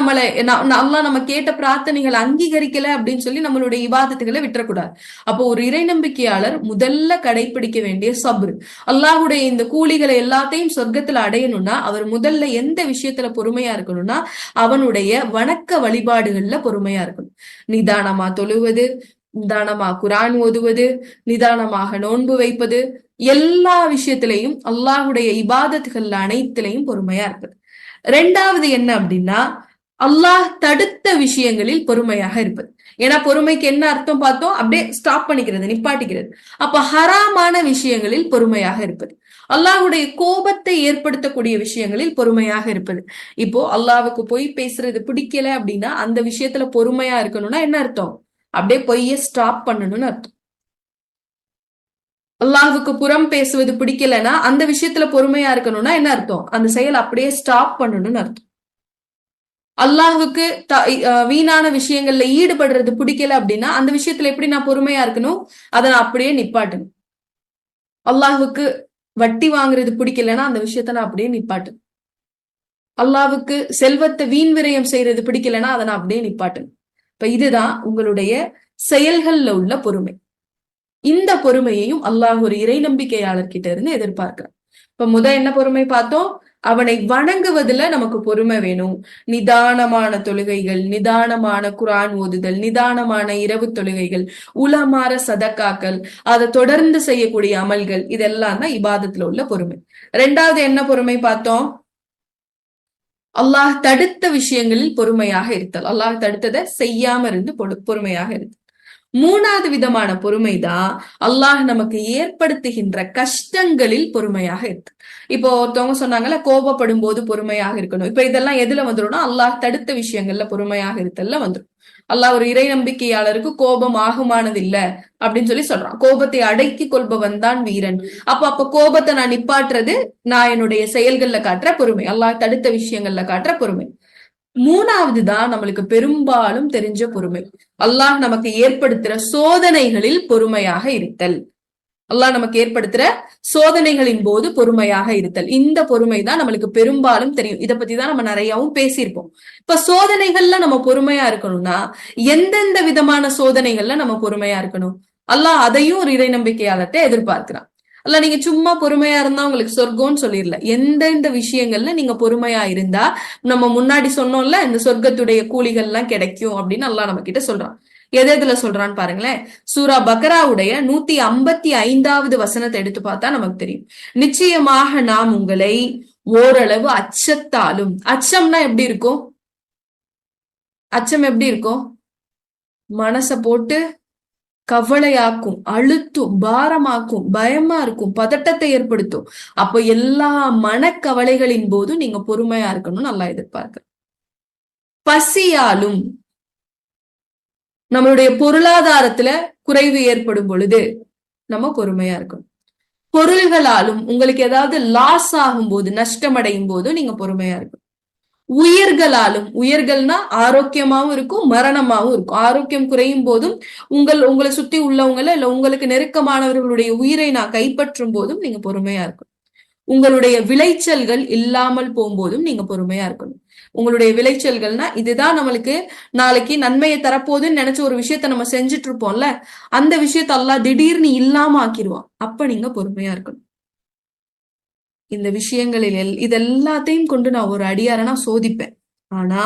நம்ம கேட்ட பிரார்த்தனைகளை அங்கீகரிக்கல அப்படின்னு சொல்லி நம்மளுடைய இபாதத்துகளை விட்டுறக்கூடாது. அப்போ ஒரு இறை நம்பிக்கையாளர் முதல்ல கடைபிடிக்க வேண்டிய சப்ரு. அல்லாஹுடைய இந்த கூலிகளை எல்லாத்தையும் சொர்க்கத்துல அடையணும்னா அவர் முதல்ல எந்த விஷயத்துல பொறுமையா இருக்கணும்னா, அவனுடைய வணக்க வழிபாடுகள்ல பொறுமையா இருக்கணும். நிதானமா தொழுவது, நிதானமா குரான் ஓதுவது, நிதானமாக நோன்பு வைப்பது, எல்லா விஷயத்திலையும் அல்லாஹுடைய இபாதத்துகள் அனைத்திலையும் பொறுமையா இருப்பது. 2வது என்ன அப்படின்னா, அல்லாஹ் தடுத்த விஷயங்களில் பொறுமையாக இருப்பது. ஏன்னா பொறுமைக்கு என்ன அர்த்தம் பார்த்தோம்? அப்படியே ஸ்டாப் பண்ணிக்கிறது, நிப்பாட்டிக்கிறது. அப்ப ஹராமான விஷயங்களில் பொறுமையாக இருப்பது. அல்லாஹுடைய கோபத்தை ஏற்படுத்தக்கூடிய விஷயங்களில் பொறுமையாக இருப்பது. இப்போ அல்லாஹ்வுக்கு பொய் பேசுறது பிடிக்கல அப்படின்னா அந்த விஷயத்துல பொறுமையா இருக்கணும்னா என்ன அர்த்தம்? அப்படியே பொய்ய ஸ்டாப் பண்ணணும்னு அர்த்தம். அல்லாஹ்வுக்கு புறம் பேசுவது பிடிக்கலன்னா அந்த விஷயத்துல பொறுமையா இருக்கணும்னா என்ன அர்த்தம்? அந்த செயல் அப்படியே ஸ்டாப் பண்ணணும்னு அர்த்தம். அல்லாஹுக்கு வீணான விஷயங்கள்ல ஈடுபடுறது பிடிக்கல அப்படின்னா அந்த விஷயத்துல எப்படி நான் பொறுமையா இருக்கணும்? அதை நான் அப்படியே நிப்பாட்டணும். அல்லாஹுக்கு வட்டி வாங்குறது பிடிக்கலன்னா அந்த விஷயத்த நான் அப்படியே நிப்பாட்டணும். அல்லாஹ்வுக்கு செல்வத்தை வீண் விரயம் செய்யறது பிடிக்கலன்னா அதை நான் அப்படியே நிப்பாட்டணும். இப்ப இதுதான் உங்களுடைய செயல்கள்ல உள்ள பொறுமை. இந்த பொறுமையையும் அல்லாஹ் ஒரு இறை நம்பிக்கையாளர் கிட்ட இருந்து எதிர்பார்க்கிறான். இப்ப என்ன பொறுமை பார்த்தோம்? அவனை வணங்குவதுல நமக்கு பொறுமை வேணும். நிதானமான தொழுகைகள், நிதானமான குரான் ஓதுதல், நிதானமான இரவு தொழுகைகள், உலமாற சதக்காக்கள், அதை தொடர்ந்து செய்யக்கூடிய அமல்கள், இதெல்லாம் தான் இபாதத்துல உள்ள பொறுமை. 2வது என்ன பொறுமை பார்த்தோம்? அல்லாஹ் தடுத்த விஷயங்களில் பொறுமையாக இருத்தல். அல்லாஹ் தடுத்ததை செய்யாம இருந்து பொறுமையாக இருத்தல். 3வது விதமான பொறுமைதான் அல்லாஹ் நமக்கு ஏற்படுத்துகின்ற கஷ்டங்களில் பொறுமையாக இருக்கு. இப்போ ஒருத்தவங்க சொன்னாங்கல்ல, கோபப்படும் போது பொறுமையாக இருக்கணும். இப்ப இதெல்லாம் எதுல வந்துரும்னா அல்லாஹ் தடுத்த விஷயங்கள்ல பொறுமையாக இருத்தல்ல வந்துடும். அல்லாஹ் ஒரு இறை நம்பிக்கையாளருக்கு கோபம் ஆகுமானது இல்ல அப்படின்னு சொல்றான். கோபத்தை அடக்கி கொள்பவன் தான் வீரன். அப்ப கோபத்தை நான் நிப்பாட்டுறது நான் என்னுடைய செயல்கள்ல காட்டுற பொறுமை, அல்லாஹ் தடுத்த விஷயங்கள்ல காட்டுற பொறுமை. 3வது தான் நம்மளுக்கு பெரும்பாலும் தெரிஞ்ச பொறுமை. அல்லாஹ் நமக்கு ஏற்படுத்துற சோதனைகளில் பொறுமையாக இருத்தல். அல்லாஹ் நமக்கு ஏற்படுத்துற சோதனைகளின் போது பொறுமையாக இருத்தல். இந்த பொறுமை தான் நம்மளுக்கு பெரும்பாலும் தெரியும். இதை பத்தி தான் நம்ம நிறையவும் பேசியிருப்போம். இப்ப சோதனைகள்ல நம்ம பொறுமையா இருக்கணும்னா எந்தெந்த விதமான சோதனைகள்ல நம்ம பொறுமையா இருக்கணும்? அல்லாஹ் அதையும் ஒரு இறை நம்பிக்கையாளர்கிட்ட எதிர்பார்க்கிறான். அல்ல நீங்க சும்மா பொறுமையா இருந்தா உங்களுக்கு சொர்க்கம்னு சொல்லிடல. எந்தெந்த விஷயங்கள்ல நீங்க பொறுமையா இருந்தா, நம்ம முன்னாடி சொன்னோம்ல இந்த சொர்க்கத்துடைய கூலிகள் எல்லாம் கிடைக்கும் அப்படின்னு அல்லாஹ் நம்ம கிட்ட சொல்றான். எதுல சொல்றான்னு பாருங்களேன். சூரா பக்ராவுடைய 155வது வசனத்தை எடுத்து பார்த்தா நமக்கு தெரியும். நிச்சயமாக நாம் உங்களை ஓரளவு அச்சத்தாலும், அச்சம்னா எப்படி இருக்கும்? அச்சம் எப்படி இருக்கும்? மனச போட்டு கவலையாக்கும், அழுத்தும், பாரமாக்கும், பயமா இருக்கும், பதட்டத்தை ஏற்படுத்தும். அப்ப எல்லா மனக்கவலைகளின் போதும் நீங்க பொறுமையா இருக்கணும்னு நல்லா எதிர்பார்க்க. பசியாலும் நம்மளுடைய பொருளாதாரத்துல குறைவு ஏற்படும் பொழுது நம்ம பொறுமையா இருக்கணும். பொருள்களாலும் உங்களுக்கு ஏதாவது லாஸ் ஆகும் போது, நஷ்டமடையும் போது நீங்க பொறுமையா இருக்கணும். உயிர்களாலும், உயிர்கள்னா ஆரோக்கியமாவும் இருக்கும், மரணமாவும் இருக்கும். ஆரோக்கியம் குறையும் போதும் உங்களை சுத்தி உள்ளவங்கள இல்ல உங்களுக்கு நெருக்கமானவர்களுடைய உயிரை நான் கைப்பற்றும் போதும் நீங்க பொறுமையா இருக்கணும். உங்களுடைய விளைச்சல்கள் இல்லாமல் போகும்போதும் நீங்க பொறுமையா இருக்கணும். உங்களுடைய விளைச்சல்கள்னா இதுதான் நம்மளுக்கு நாளைக்கு நன்மையை தரப்போகுதுன்னு நினைச்ச ஒரு விஷயத்த நம்ம செஞ்சுட்டு இருப்போம்ல, அந்த விஷயத்த அல்லாஹ் திடீர்னு இல்லாம ஆக்கிடுவான். அப்ப நீங்க பொறுமையா இருக்கணும். இந்த விஷயங்களில் இதெல்லாத்தையும் கொண்டு நான் ஒரு அடியாரனா சோதிப்பேன். ஆனா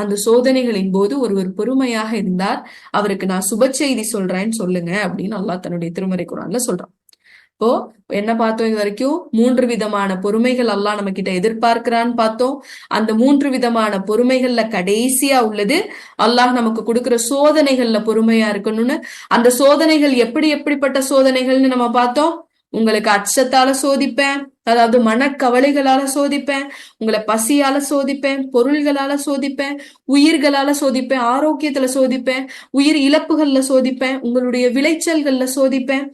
அந்த சோதனைகளின் போது ஒருவர் பொறுமையாக இருந்தார், அவருக்கு நான் சுப செய்தி சொல்றேன்னு சொல்லுங்க அப்படின்னு அல்லாஹ் தன்னுடைய திருமறை குர்ஆன்ல சொல்றான். இப்போ என்ன பார்த்தோம் இது வரைக்கும்? 3 விதமான பொறுமைகள் அல்லாஹ் நம்ம கிட்ட எதிர்பார்க்கிறான்னு பார்த்தோம். அந்த 3 விதமான பொறுமைகள்ல கடைசியா உள்ளது அல்லாஹ் நமக்கு கொடுக்கிற சோதனைகள்ல பொறுமையா இருக்கணும்னு. அந்த சோதனைகள் எப்படிப்பட்ட சோதனைகள்னு நம்ம பார்த்தோம். உங்களுக்கு அச்சத்தால சோதிப்பேன், அதாவது மனக்கவலைகளால சோதிப்பேன், உங்களை பசியால சோதிப்பேன், பொருள்களால சோதிப்பேன், உயிர்களால சோதிப்பேன், ஆரோக்கியத்துல சோதிப்பேன், உயிர் இழப்புகள்ல சோதிப்பேன், உங்களுடைய விளைச்சல்கள்ல சோதிப்பேன்.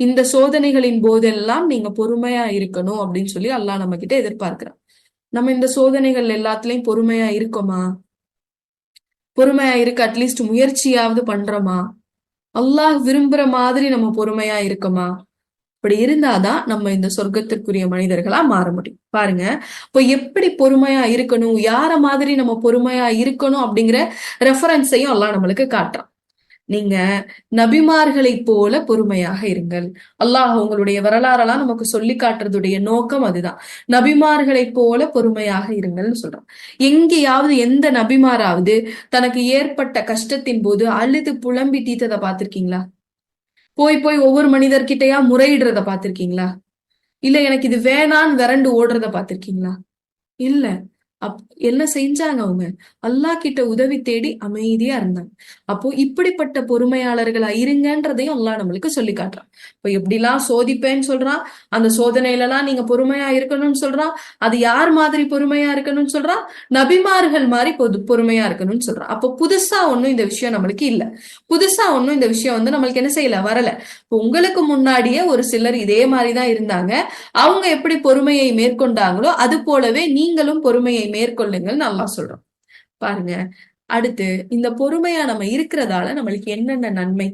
இந்த சோதனைகளின் போதெல்லாம் நீங்க பொறுமையா இருக்கணும் அப்படின்னு சொல்லி அல்லாஹ் நம்ம கிட்ட எதிர்பார்க்கிறான். நம்ம இந்த சோதனைகள் எல்லாத்துலயும் பொறுமையா இருக்கோமா? பொறுமையா இருக்க அட்லீஸ்ட் முயற்சியாவது பண்றோமா? அல்லாஹ் விரும்புற மாதிரி நம்ம பொறுமையா இருக்கோமா? இப்படி இருந்தாதான் நம்ம இந்த சொர்க்கத்திற்குரிய மனிதர்களா மாற முடியும். பாருங்க, இப்போ எப்படி பொறுமையா இருக்கணும், யார மாதிரி நம்ம பொறுமையா இருக்கணும் அப்படிங்கிற ரெஃபரன்ஸையும் எல்லாம் நம்மளுக்கு காட்டுறான். நீங்க நபிமார்களை போல பொறுமையாக இருங்கள். அல்லாஹ் உங்களுடைய வரலாறெல்லாம் நமக்கு சொல்லி காட்டுறதுடைய நோக்கம் அதுதான். நபிமார்களை போல பொறுமையாக இருங்கள்னு சொல்றான். எங்கேயாவது எந்த நபிமாராவது தனக்கு ஏற்பட்ட கஷ்டத்தின் போது அழுது புலம்பி தீர்த்ததை பார்த்திருக்கீங்களா? போய் ஒவ்வொரு மனிதர்கிட்டயா முறையிடுறத பாத்திருக்கீங்களா? இல்ல எனக்கு இது வேணான்னு விரண்டு ஓடுறத பாத்திருக்கீங்களா? இல்ல. என்ன செஞ்சாங்க அவங்க? அல்லாஹ் கிட்ட உதவி தேடி அமைதியா இருந்தாங்க. அப்போ இப்படிப்பட்ட பொறுமையாளர்களா இருங்கன்றதையும் அல்லாஹ் நம்மளுக்கு சொல்லி காட்டுறான். இப்ப எப்படிலாம் சோதிப்பேன்னு சொல்றான், அந்த சோதனையில எல்லாம் நீங்க பொறுமையா இருக்கணும்னு சொல்றான். அது யார் மாதிரி பொறுமையா இருக்கணும்னு சொல்றான்? நபிமார்கள் மாதிரி பொறுமையா இருக்கணும்னு சொல்றான். அப்போ புதுசா ஒண்ணும் இந்த விஷயம் நம்மளுக்கு இல்ல. புதுசா ஒண்ணும் இந்த விஷயம் நம்மளுக்கு என்ன செய்யல, வரல. இப்போ உங்களுக்கு முன்னாடியே ஒரு சிலர் இதே மாதிரிதான் இருந்தாங்க. அவங்க எப்படி பொறுமையை மேற்கொண்டாங்களோ அது போலவே நீங்களும் பொறுமையை மேற்கொள்ளுங்கள் நல்லா சொல்றோம். பாருங்க, அடுத்து இந்த பொறுமையா நம்ம இருக்கிறதால நம்மளுக்கு என்னென்ன நன்மை?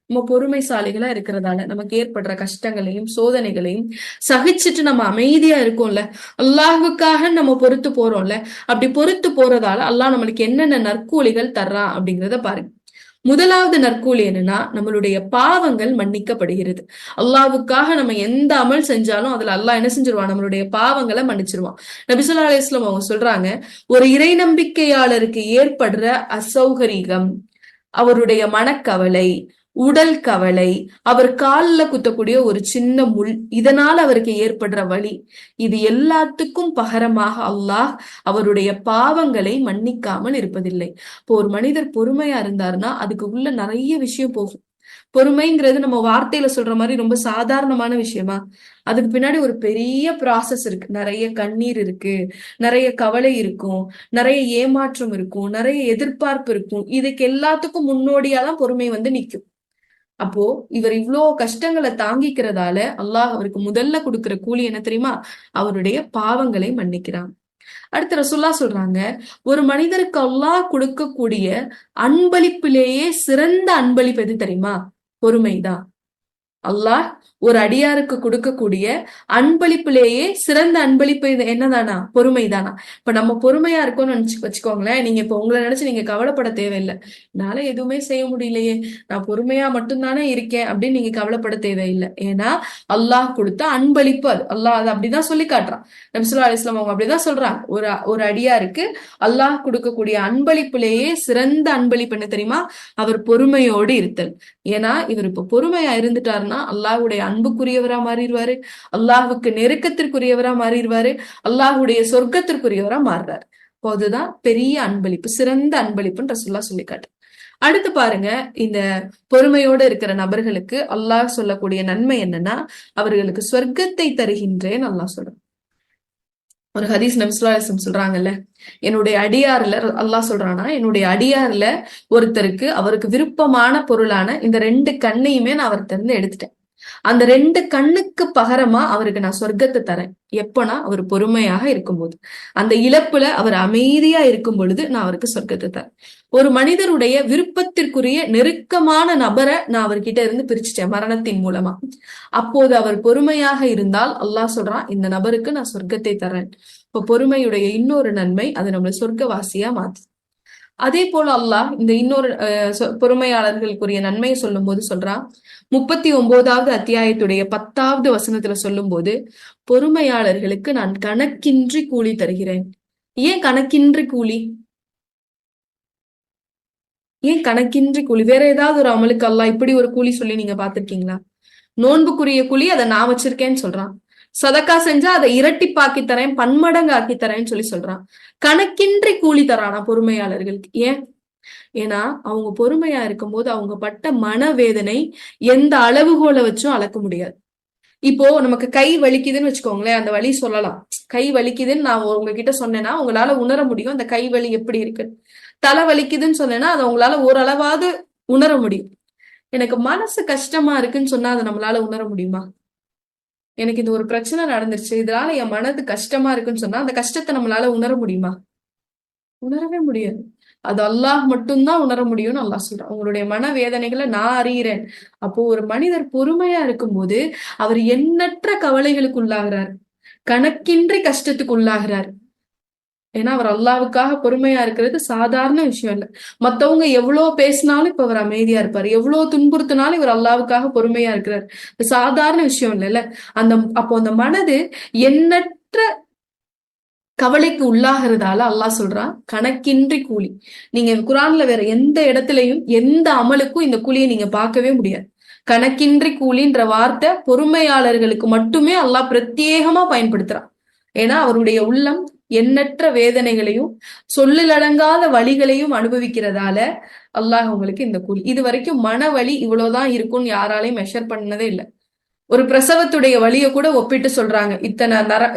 நம்ம பொறுமைசாலிகளா இருக்கிறதால நமக்கு ஏற்படுற கஷ்டங்களையும் சோதனைகளையும் சகிச்சுட்டு நம்ம அமைதியா இருக்கோம்ல, அல்லாஹுக்காக நம்ம பொறுத்து போறோம்ல, அப்படி பொறுத்து போறதால அல்லாஹ் நம்மளுக்கு என்னென்ன நற்கூலிகள் தர்றான் அப்படிங்கிறத பாருங்க. முதலாவது நற்கூலி என்னன்னா, நம்மளுடைய பாவங்கள் மன்னிக்கப்படுகிறது. அல்லாஹ்வுக்காக நம்ம எந்த அமல் செஞ்சாலும் அதுல அல்லாஹ் என்ன செஞ்சிருவான்? நம்மளுடைய பாவங்களை மன்னிச்சிருவான். நபி ஸல்லல்லாஹு அலைஹி வஸல்லம் அவங்க சொல்றாங்க, ஒரு இறை நம்பிக்கையாளருக்கு ஏற்படுற அசௌகரியம், அவருடைய மனக்கவலை, உடல் கவலை, அவர் கால்ல குத்தக்கூடிய ஒரு சின்ன முள், இதனால அவருக்கு ஏற்படுற வலி, இது எல்லாத்துக்கும் பகரமாக அல்லாஹ் அவருடைய பாவங்களை மன்னிக்காமல் இருப்பதில்லை. இப்போ ஒரு மனிதர் பொறுமையா இருந்தாருன்னா அதுக்கு உள்ள நிறைய விஷயம் போகும். பொறுமைங்கிறது நம்ம வார்த்தையில சொல்ற மாதிரி ரொம்ப சாதாரணமான விஷயமா? அதுக்கு பின்னாடி ஒரு பெரிய ப்ராசஸ் இருக்கு. நிறைய கண்ணீர் இருக்கு, நிறைய கவலை இருக்கும், நிறைய ஏமாற்றம் இருக்கும், நிறைய எதிர்பார்ப்பு இருக்கும். இதுக்கு எல்லாத்துக்கும் முன்னோடியாதான் பொறுமை நிக்கும். அப்போ இவர் இவ்வளோ கஷ்டங்களை தாங்கிக்கிறதால அல்லாஹ் அவருக்கு முதல்ல கொடுக்கிற கூலி என்ன தெரியுமா? அவருடைய பாவங்களை மன்னிக்கிறான். அடுத்து ரசூலுல்லாஹ் சொல்றாங்க, ஒரு மனிதருக்கு அல்லாஹ் கொடுக்கக்கூடிய அன்பளிப்பிலேயே சிறந்த அன்பளிப்பு எது தெரியுமா? பொறுமைதான். அல்லாஹ் ஒரு அடியாருக்கு கொடுக்கக்கூடிய அன்பளிப்பிலேயே சிறந்த அன்பளிப்பு என்னதானா? பொறுமைதானா? இப்ப நம்ம பொறுமையா இருக்கோம்னு வச்சுக்கோங்களேன். நீங்க இப்ப உங்களை நினைச்சு நீங்க கவலைப்பட தேவையில்லை. என்னால எதுவுமே செய்ய முடியலையே, நான் பொறுமையா மட்டும்தானே இருக்கேன் அப்படின்னு நீங்க கவலைப்பட தேவையில்லை. ஏன்னா அல்லாஹ் கொடுத்த அன்பளிப்பு அது. அல்லாஹ் அது அப்படிதான் சொல்லி காட்டுறான். நபி ஸல்லல்லாஹு அலைஹி வஸல்லம் அவங்க அப்படிதான் சொல்றாங்க. ஒரு அடியாருக்கு அல்லாஹ் கொடுக்கக்கூடிய அன்பளிப்பிலேயே சிறந்த அன்பளிப்பு என்ன தெரியுமா? அவர் பொறுமையோடு இருத்தல். ஏன்னா இவர் இப்ப பொறுமையா இருந்துட்டாருன்னா அல்லாஹ்வுடைய அன்புக்குரியவரா மாறிடுவாரு, அல்லாஹ்வுக்கு நெருக்கத்திற்குரியவரா மாறிடுவாரு, அல்லாஹ்வுடைய சொர்க்கத்திற்குரியவரா மாறுறாரு. அதுதான் பெரிய அன்பளிப்பு, சிறந்த அன்பளிப்புன்னு ரசூலுல்லாஹ் சொல்லிக்காட்டு. அடுத்து பாருங்க, இந்த பொறுமையோட இருக்கிற நபர்களுக்கு அல்லாஹ் சொல்லக்கூடிய நன்மை என்னன்னா, அவர்களுக்கு சொர்க்கத்தை தருகின்றேன் அல்லாஹ் சொல்றான். ஒரு ஹதீஸ் நபி ஸல்லல்லாஹு அலைஹி வஸல்லம் சொல்றாங்கல்ல, என்னுடைய அடியார்ல அல்லாஹ் சொல்றானா, என்னுடைய அடியார்ல ஒருத்தருக்கு அவருக்கு விருப்பமான பொருளான இந்த 2 கண்ணையுமே நான் அவர்கிட்ட இருந்து எடுத்துட்டேன். அந்த 2 கண்ணுக்கு பகரமா அவருக்கு நான் சொர்க்கத்தை தரேன். எப்பனா அவர் பொறுமையாக இருக்கும்போது, அந்த இழப்புல அவர் அமைதியா இருக்கும் பொழுது நான் அவருக்கு சொர்க்கத்தை தரேன். ஒரு மனிதருடைய விருப்பத்திற்குரிய நெருக்கமான நபரை நான் அவர்கிட்ட இருந்து பிரிச்சுட்டேன் மரணத்தின் மூலமா. அப்போது அவர் பொறுமையாக இருந்தால் அல்லாஹ் சொல்றான், இந்த நபருக்கு நான் சொர்க்கத்தை தரேன். இப்ப பொறுமையுடைய இன்னொரு நன்மை, அது நம்மள சொர்க்கவாசியா மாத்து. அதே போல அல்லாஹ் இந்த இன்னொரு பொறுமையாளர்களுக்குரிய நன்மையை சொல்லும் போது சொல்றான், 39வது அத்தியாயத்துடைய 10வது வசனத்துல சொல்லும் போது, பொறுமையாளர்களுக்கு நான் கணக்கின்றி கூலி தருகிறேன். ஏன் கணக்கின்றி கூலி? ஏன் கணக்கின்றி கூலி? வேற ஏதாவது ஒரு அமலுக்கு அல்லாஹ் இப்படி ஒரு கூலி சொல்லி நீங்க பாத்திருக்கீங்களா? நோன்புக்குரிய கூலி அதை நான் வச்சிருக்கேன்னு சொல்றான். சதக்கா செஞ்சா அதை இரட்டிப்பாக்கி தரேன், பன்மடங்கு ஆக்கி தரேன்னு சொல்றான். கணக்கின்றி கூலி தரானா பொறுமையாளர்களுக்கு. ஏன்? ஏன்னா அவங்க பொறுமையா இருக்கும்போது அவங்க பட்ட மனவேதனை எந்த அளவுகோலை வச்சும் அளக்க முடியாது. இப்போ நமக்கு கை வலிக்குதுன்னு வச்சுக்கோங்களேன், அந்த வலி சொல்லலாம். கை வலிக்குதுன்னு நான் உங்ககிட்ட சொன்னேன்னா உங்களால உணர முடியும் அந்த கை வலி எப்படி இருக்கு. தலை வலிக்குதுன்னு சொன்னேன்னா அதை உங்களால ஓரளவாவது உணர முடியும். எனக்கு மனசு கஷ்டமா இருக்குன்னு சொன்னா அதை நம்மளால உணர முடியுமா? எனக்கு இந்த ஒரு பிரச்சனை நடந்துருச்சு, இதனால என் மனது கஷ்டமா இருக்குன்னு சொன்னா அந்த கஷ்டத்தை நம்மளால உணர முடியுமா? உணரவே முடியாது. அது அல்லாஹ் மட்டும்தான் உணர முடியும்னு அல்லாஹ் சொல்றான். உங்களுடைய மனவேதனைகளை நான் அறிகிறேன். அப்போ ஒரு மனிதர் பொறுமையா இருக்கும்போது அவர் எண்ணற்ற கவலைகளுக்கு உள்ளாகிறார், கணக்கின்றி கஷ்டத்துக்கு உள்ளாகிறார். ஏன்னா அவர் அல்லாவுக்காக பொறுமையா இருக்கிறது சாதாரண விஷயம் இல்லை. மத்தவங்க எவ்வளவு பேசினாலும் இப்ப அவர் அமைதியா இருப்பாரு, எவ்வளவு துன்புறுத்தினாலும் இவர் அல்லாவுக்காக பொறுமையா இருக்கிறார். சாதாரண விஷயம் இல்லைல்ல. அப்போ அந்த மனது எண்ணற்ற கவலைக்கு உள்ளாகிறதால அல்லாஹ் சொல்றான் கணக்கின்றி கூலி. நீங்க குரான்ல வேற எந்த இடத்துலயும் எந்த அமலுக்கும் இந்த கூலியை நீங்க பார்க்கவே முடியாது. கணக்கின்றி கூலின்ற வார்த்தை பொறுமையாளர்களுக்கு மட்டுமே அல்லாஹ் பிரத்யேகமா பயன்படுத்துறான். ஏன்னா அவருடைய உள்ளம் எண்ணற்ற வேதனைகளையும் சொல்லிலடங்காத வழிகளையும் அனுபவிக்கிறதால அல்லாஹ் உங்களுக்கு இந்த கூலி. இது வரைக்கும் மன வலி இவ்வளவுதான் இருக்கும்னு யாராலையும் மெஷர் பண்ணதே இல்லை. ஒரு பிரசவத்துடைய வலியை கூட ஒப்பிட்டு சொல்றாங்க.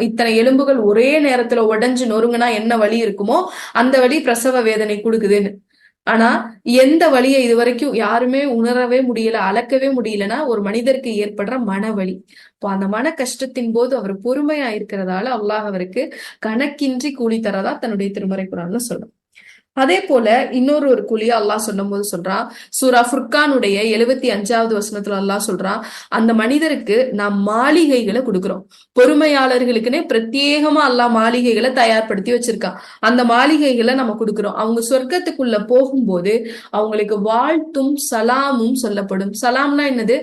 இத்தனை எலும்புகள் ஒரே நேரத்துல உடைஞ்சு நொறுங்குனா என்ன வலி இருக்குமோ அந்த வலி பிரசவ வேதனை கொடுக்குதுன்னு. ஆனா எந்த வலியை இது வரைக்கும் யாருமே உணரவே முடியல, அளக்கவே முடியலன்னா ஒரு மனிதருக்கு ஏற்படுற மனவலி. இப்போ அந்த மன கஷ்டத்தின் போது அவர் பொறுமையா இருக்கிறதால அல்லாஹ் அவருக்கு கணக்கின்றி கூலி தரதா தன்னுடைய திருமறை குரான்ல சொல்லும். அதே போல இன்னொரு ஒரு கூலியா அல்லாஹ் சொல்லும் போது சொல்றான், சூரா ஃபுர்கானுடைய 75வது வசனத்துல அல்லாஹ் சொல்றான், அந்த மனிதருக்கு நாம் மாளிகைகளை கொடுக்கிறோம். பொறுமையாளர்களுக்குன்னே பிரத்யேகமா அல்லாஹ் மாளிகைகளை தயார்படுத்தி வச்சிருக்கான். அந்த மாளிகைகளை நம்ம கொடுக்கிறோம். அவங்க சொர்க்கத்துக்குள்ள போகும்போது அவங்களுக்கு வாழ்த்தும் சலாமும் சொல்லப்படும். சலாம்னா என்னது?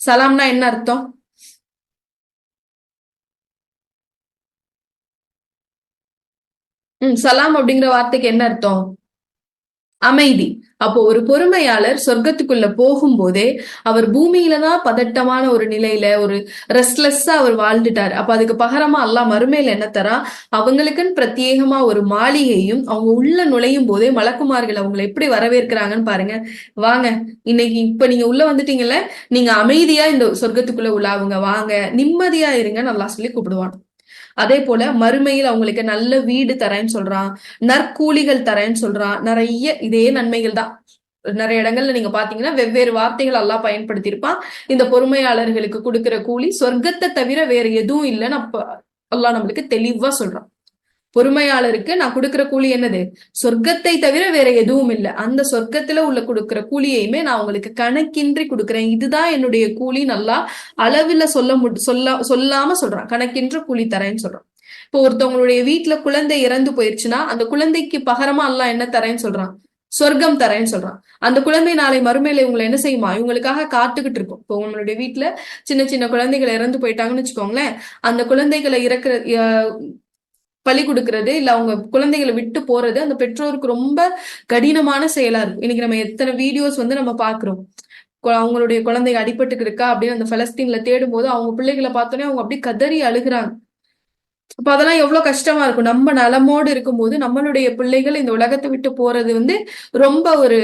சலாம்னா என்ன அர்த்தம்? சலாம் அப்படிங்கிற வார்த்தைக்கு என்ன அர்த்தம்? அமைதி. அப்போ ஒரு பொறுமையாளர் சொர்க்கத்துக்குள்ள போகும்போதே அவர் பூமியில தான் பதட்டமான ஒரு நிலையில ஒரு ரெஸ்ட்லெஸ்ஸா அவர் வாழ்ந்துட்டாரு. அப்ப அதுக்கு பகரமா அல்லாஹ் மறுமையில என்ன தரா, அவங்களுக்குன்னு பிரத்யேகமா ஒரு மாளிகையும் அவங்க உள்ள நுழையும் போதே மலக்குமார்கள் அவங்களை எப்படி வரவேற்கிறாங்கன்னு பாருங்க. வாங்க, இன்னைக்கு இப்ப நீங்க உள்ள வந்துட்டீங்கல்ல, நீங்க அமைதியா இந்த சொர்க்கத்துக்குள்ள உள்ளாவுங்க, வாங்க நிம்மதியா இருங்கன்னு அல்லாஹ் சொல்லி கூப்பிடுவான். அதே போல மறுமையில் அவங்களுக்கு நல்ல வீடு தரேன்னு சொல்றான், நற்கூலிகள் தரேன்னு சொல்றான். நிறைய இதே நன்மைகள் தான். நிறைய இடங்கள்ல நீங்க பாத்தீங்கன்னா வெவ்வேறு வார்த்தைகள் எல்லாம் பயன்படுத்தியிருப்பான். இந்த பொறுமையாளர்களுக்கு கொடுக்கிற கூலி சொர்க்கத்தை தவிர வேற எதுவும் இல்லைன்னு அப்ப அல்லாஹ் நம்மளுக்கு தெளிவா சொல்றான். பொறுமையாளருக்கு நான் கொடுக்கிற கூலி என்னது? சொர்க்கத்தை தவிர வேற எதுவும் இல்லை. அந்த சொர்க்கத்துல உள்ள கொடுக்கிற கூலியையுமே நான் உங்களுக்கு கணக்கின்றி கொடுக்குறேன். இதுதான் என்னுடைய கூலி. நல்லா அளவுல சொல்லாம சொல்றான், கணக்கின்ற கூலி தரேன்னு சொல்றான். இப்போ ஒருத்தவங்களுடைய வீட்டுல குழந்தை இறந்து போயிருச்சுன்னா அந்த குழந்தைக்கு பகரமா அல்லாஹ் என்ன தரேன்னு சொல்றான்? சொர்க்கம் தரேன்னு சொல்றான். அந்த குழந்தை நாளை மறுமையில இவங்களை என்ன செய்யுமா? இவங்களுக்காக காத்துக்கிட்டு இருக்கும். இப்போ உங்களுடைய வீட்டுல சின்ன சின்ன குழந்தைகள் இறந்து போயிட்டாங்கன்னு வச்சுக்கோங்களேன், அந்த குழந்தைகளை இறக்குற பலி கொடுக்கறது இல்ல அவங்க குழந்தைகளை விட்டு போறது அந்த பெற்றோருக்கு ரொம்ப கடினமான செயலா இருக்கும். இன்னைக்கு நம்ம எத்தனை வீடியோஸ் நம்ம பாக்குறோம். அவங்களுடைய குழந்தைங்க அடிபட்டுக்கு இருக்கா அப்படின்னு அந்த பலஸ்தீன்ல தேடும் போது அவங்க பிள்ளைகளை பார்த்தோன்னே அவங்க அப்படியே கதறி அழுகுறாங்க. அப்ப அதெல்லாம் எவ்வளவு கஷ்டமா இருக்கும். நம்ம நலமோடு இருக்கும்போது நம்மளுடைய பிள்ளைகள் இந்த உலகத்தை விட்டு போறது ரொம்ப ஒரு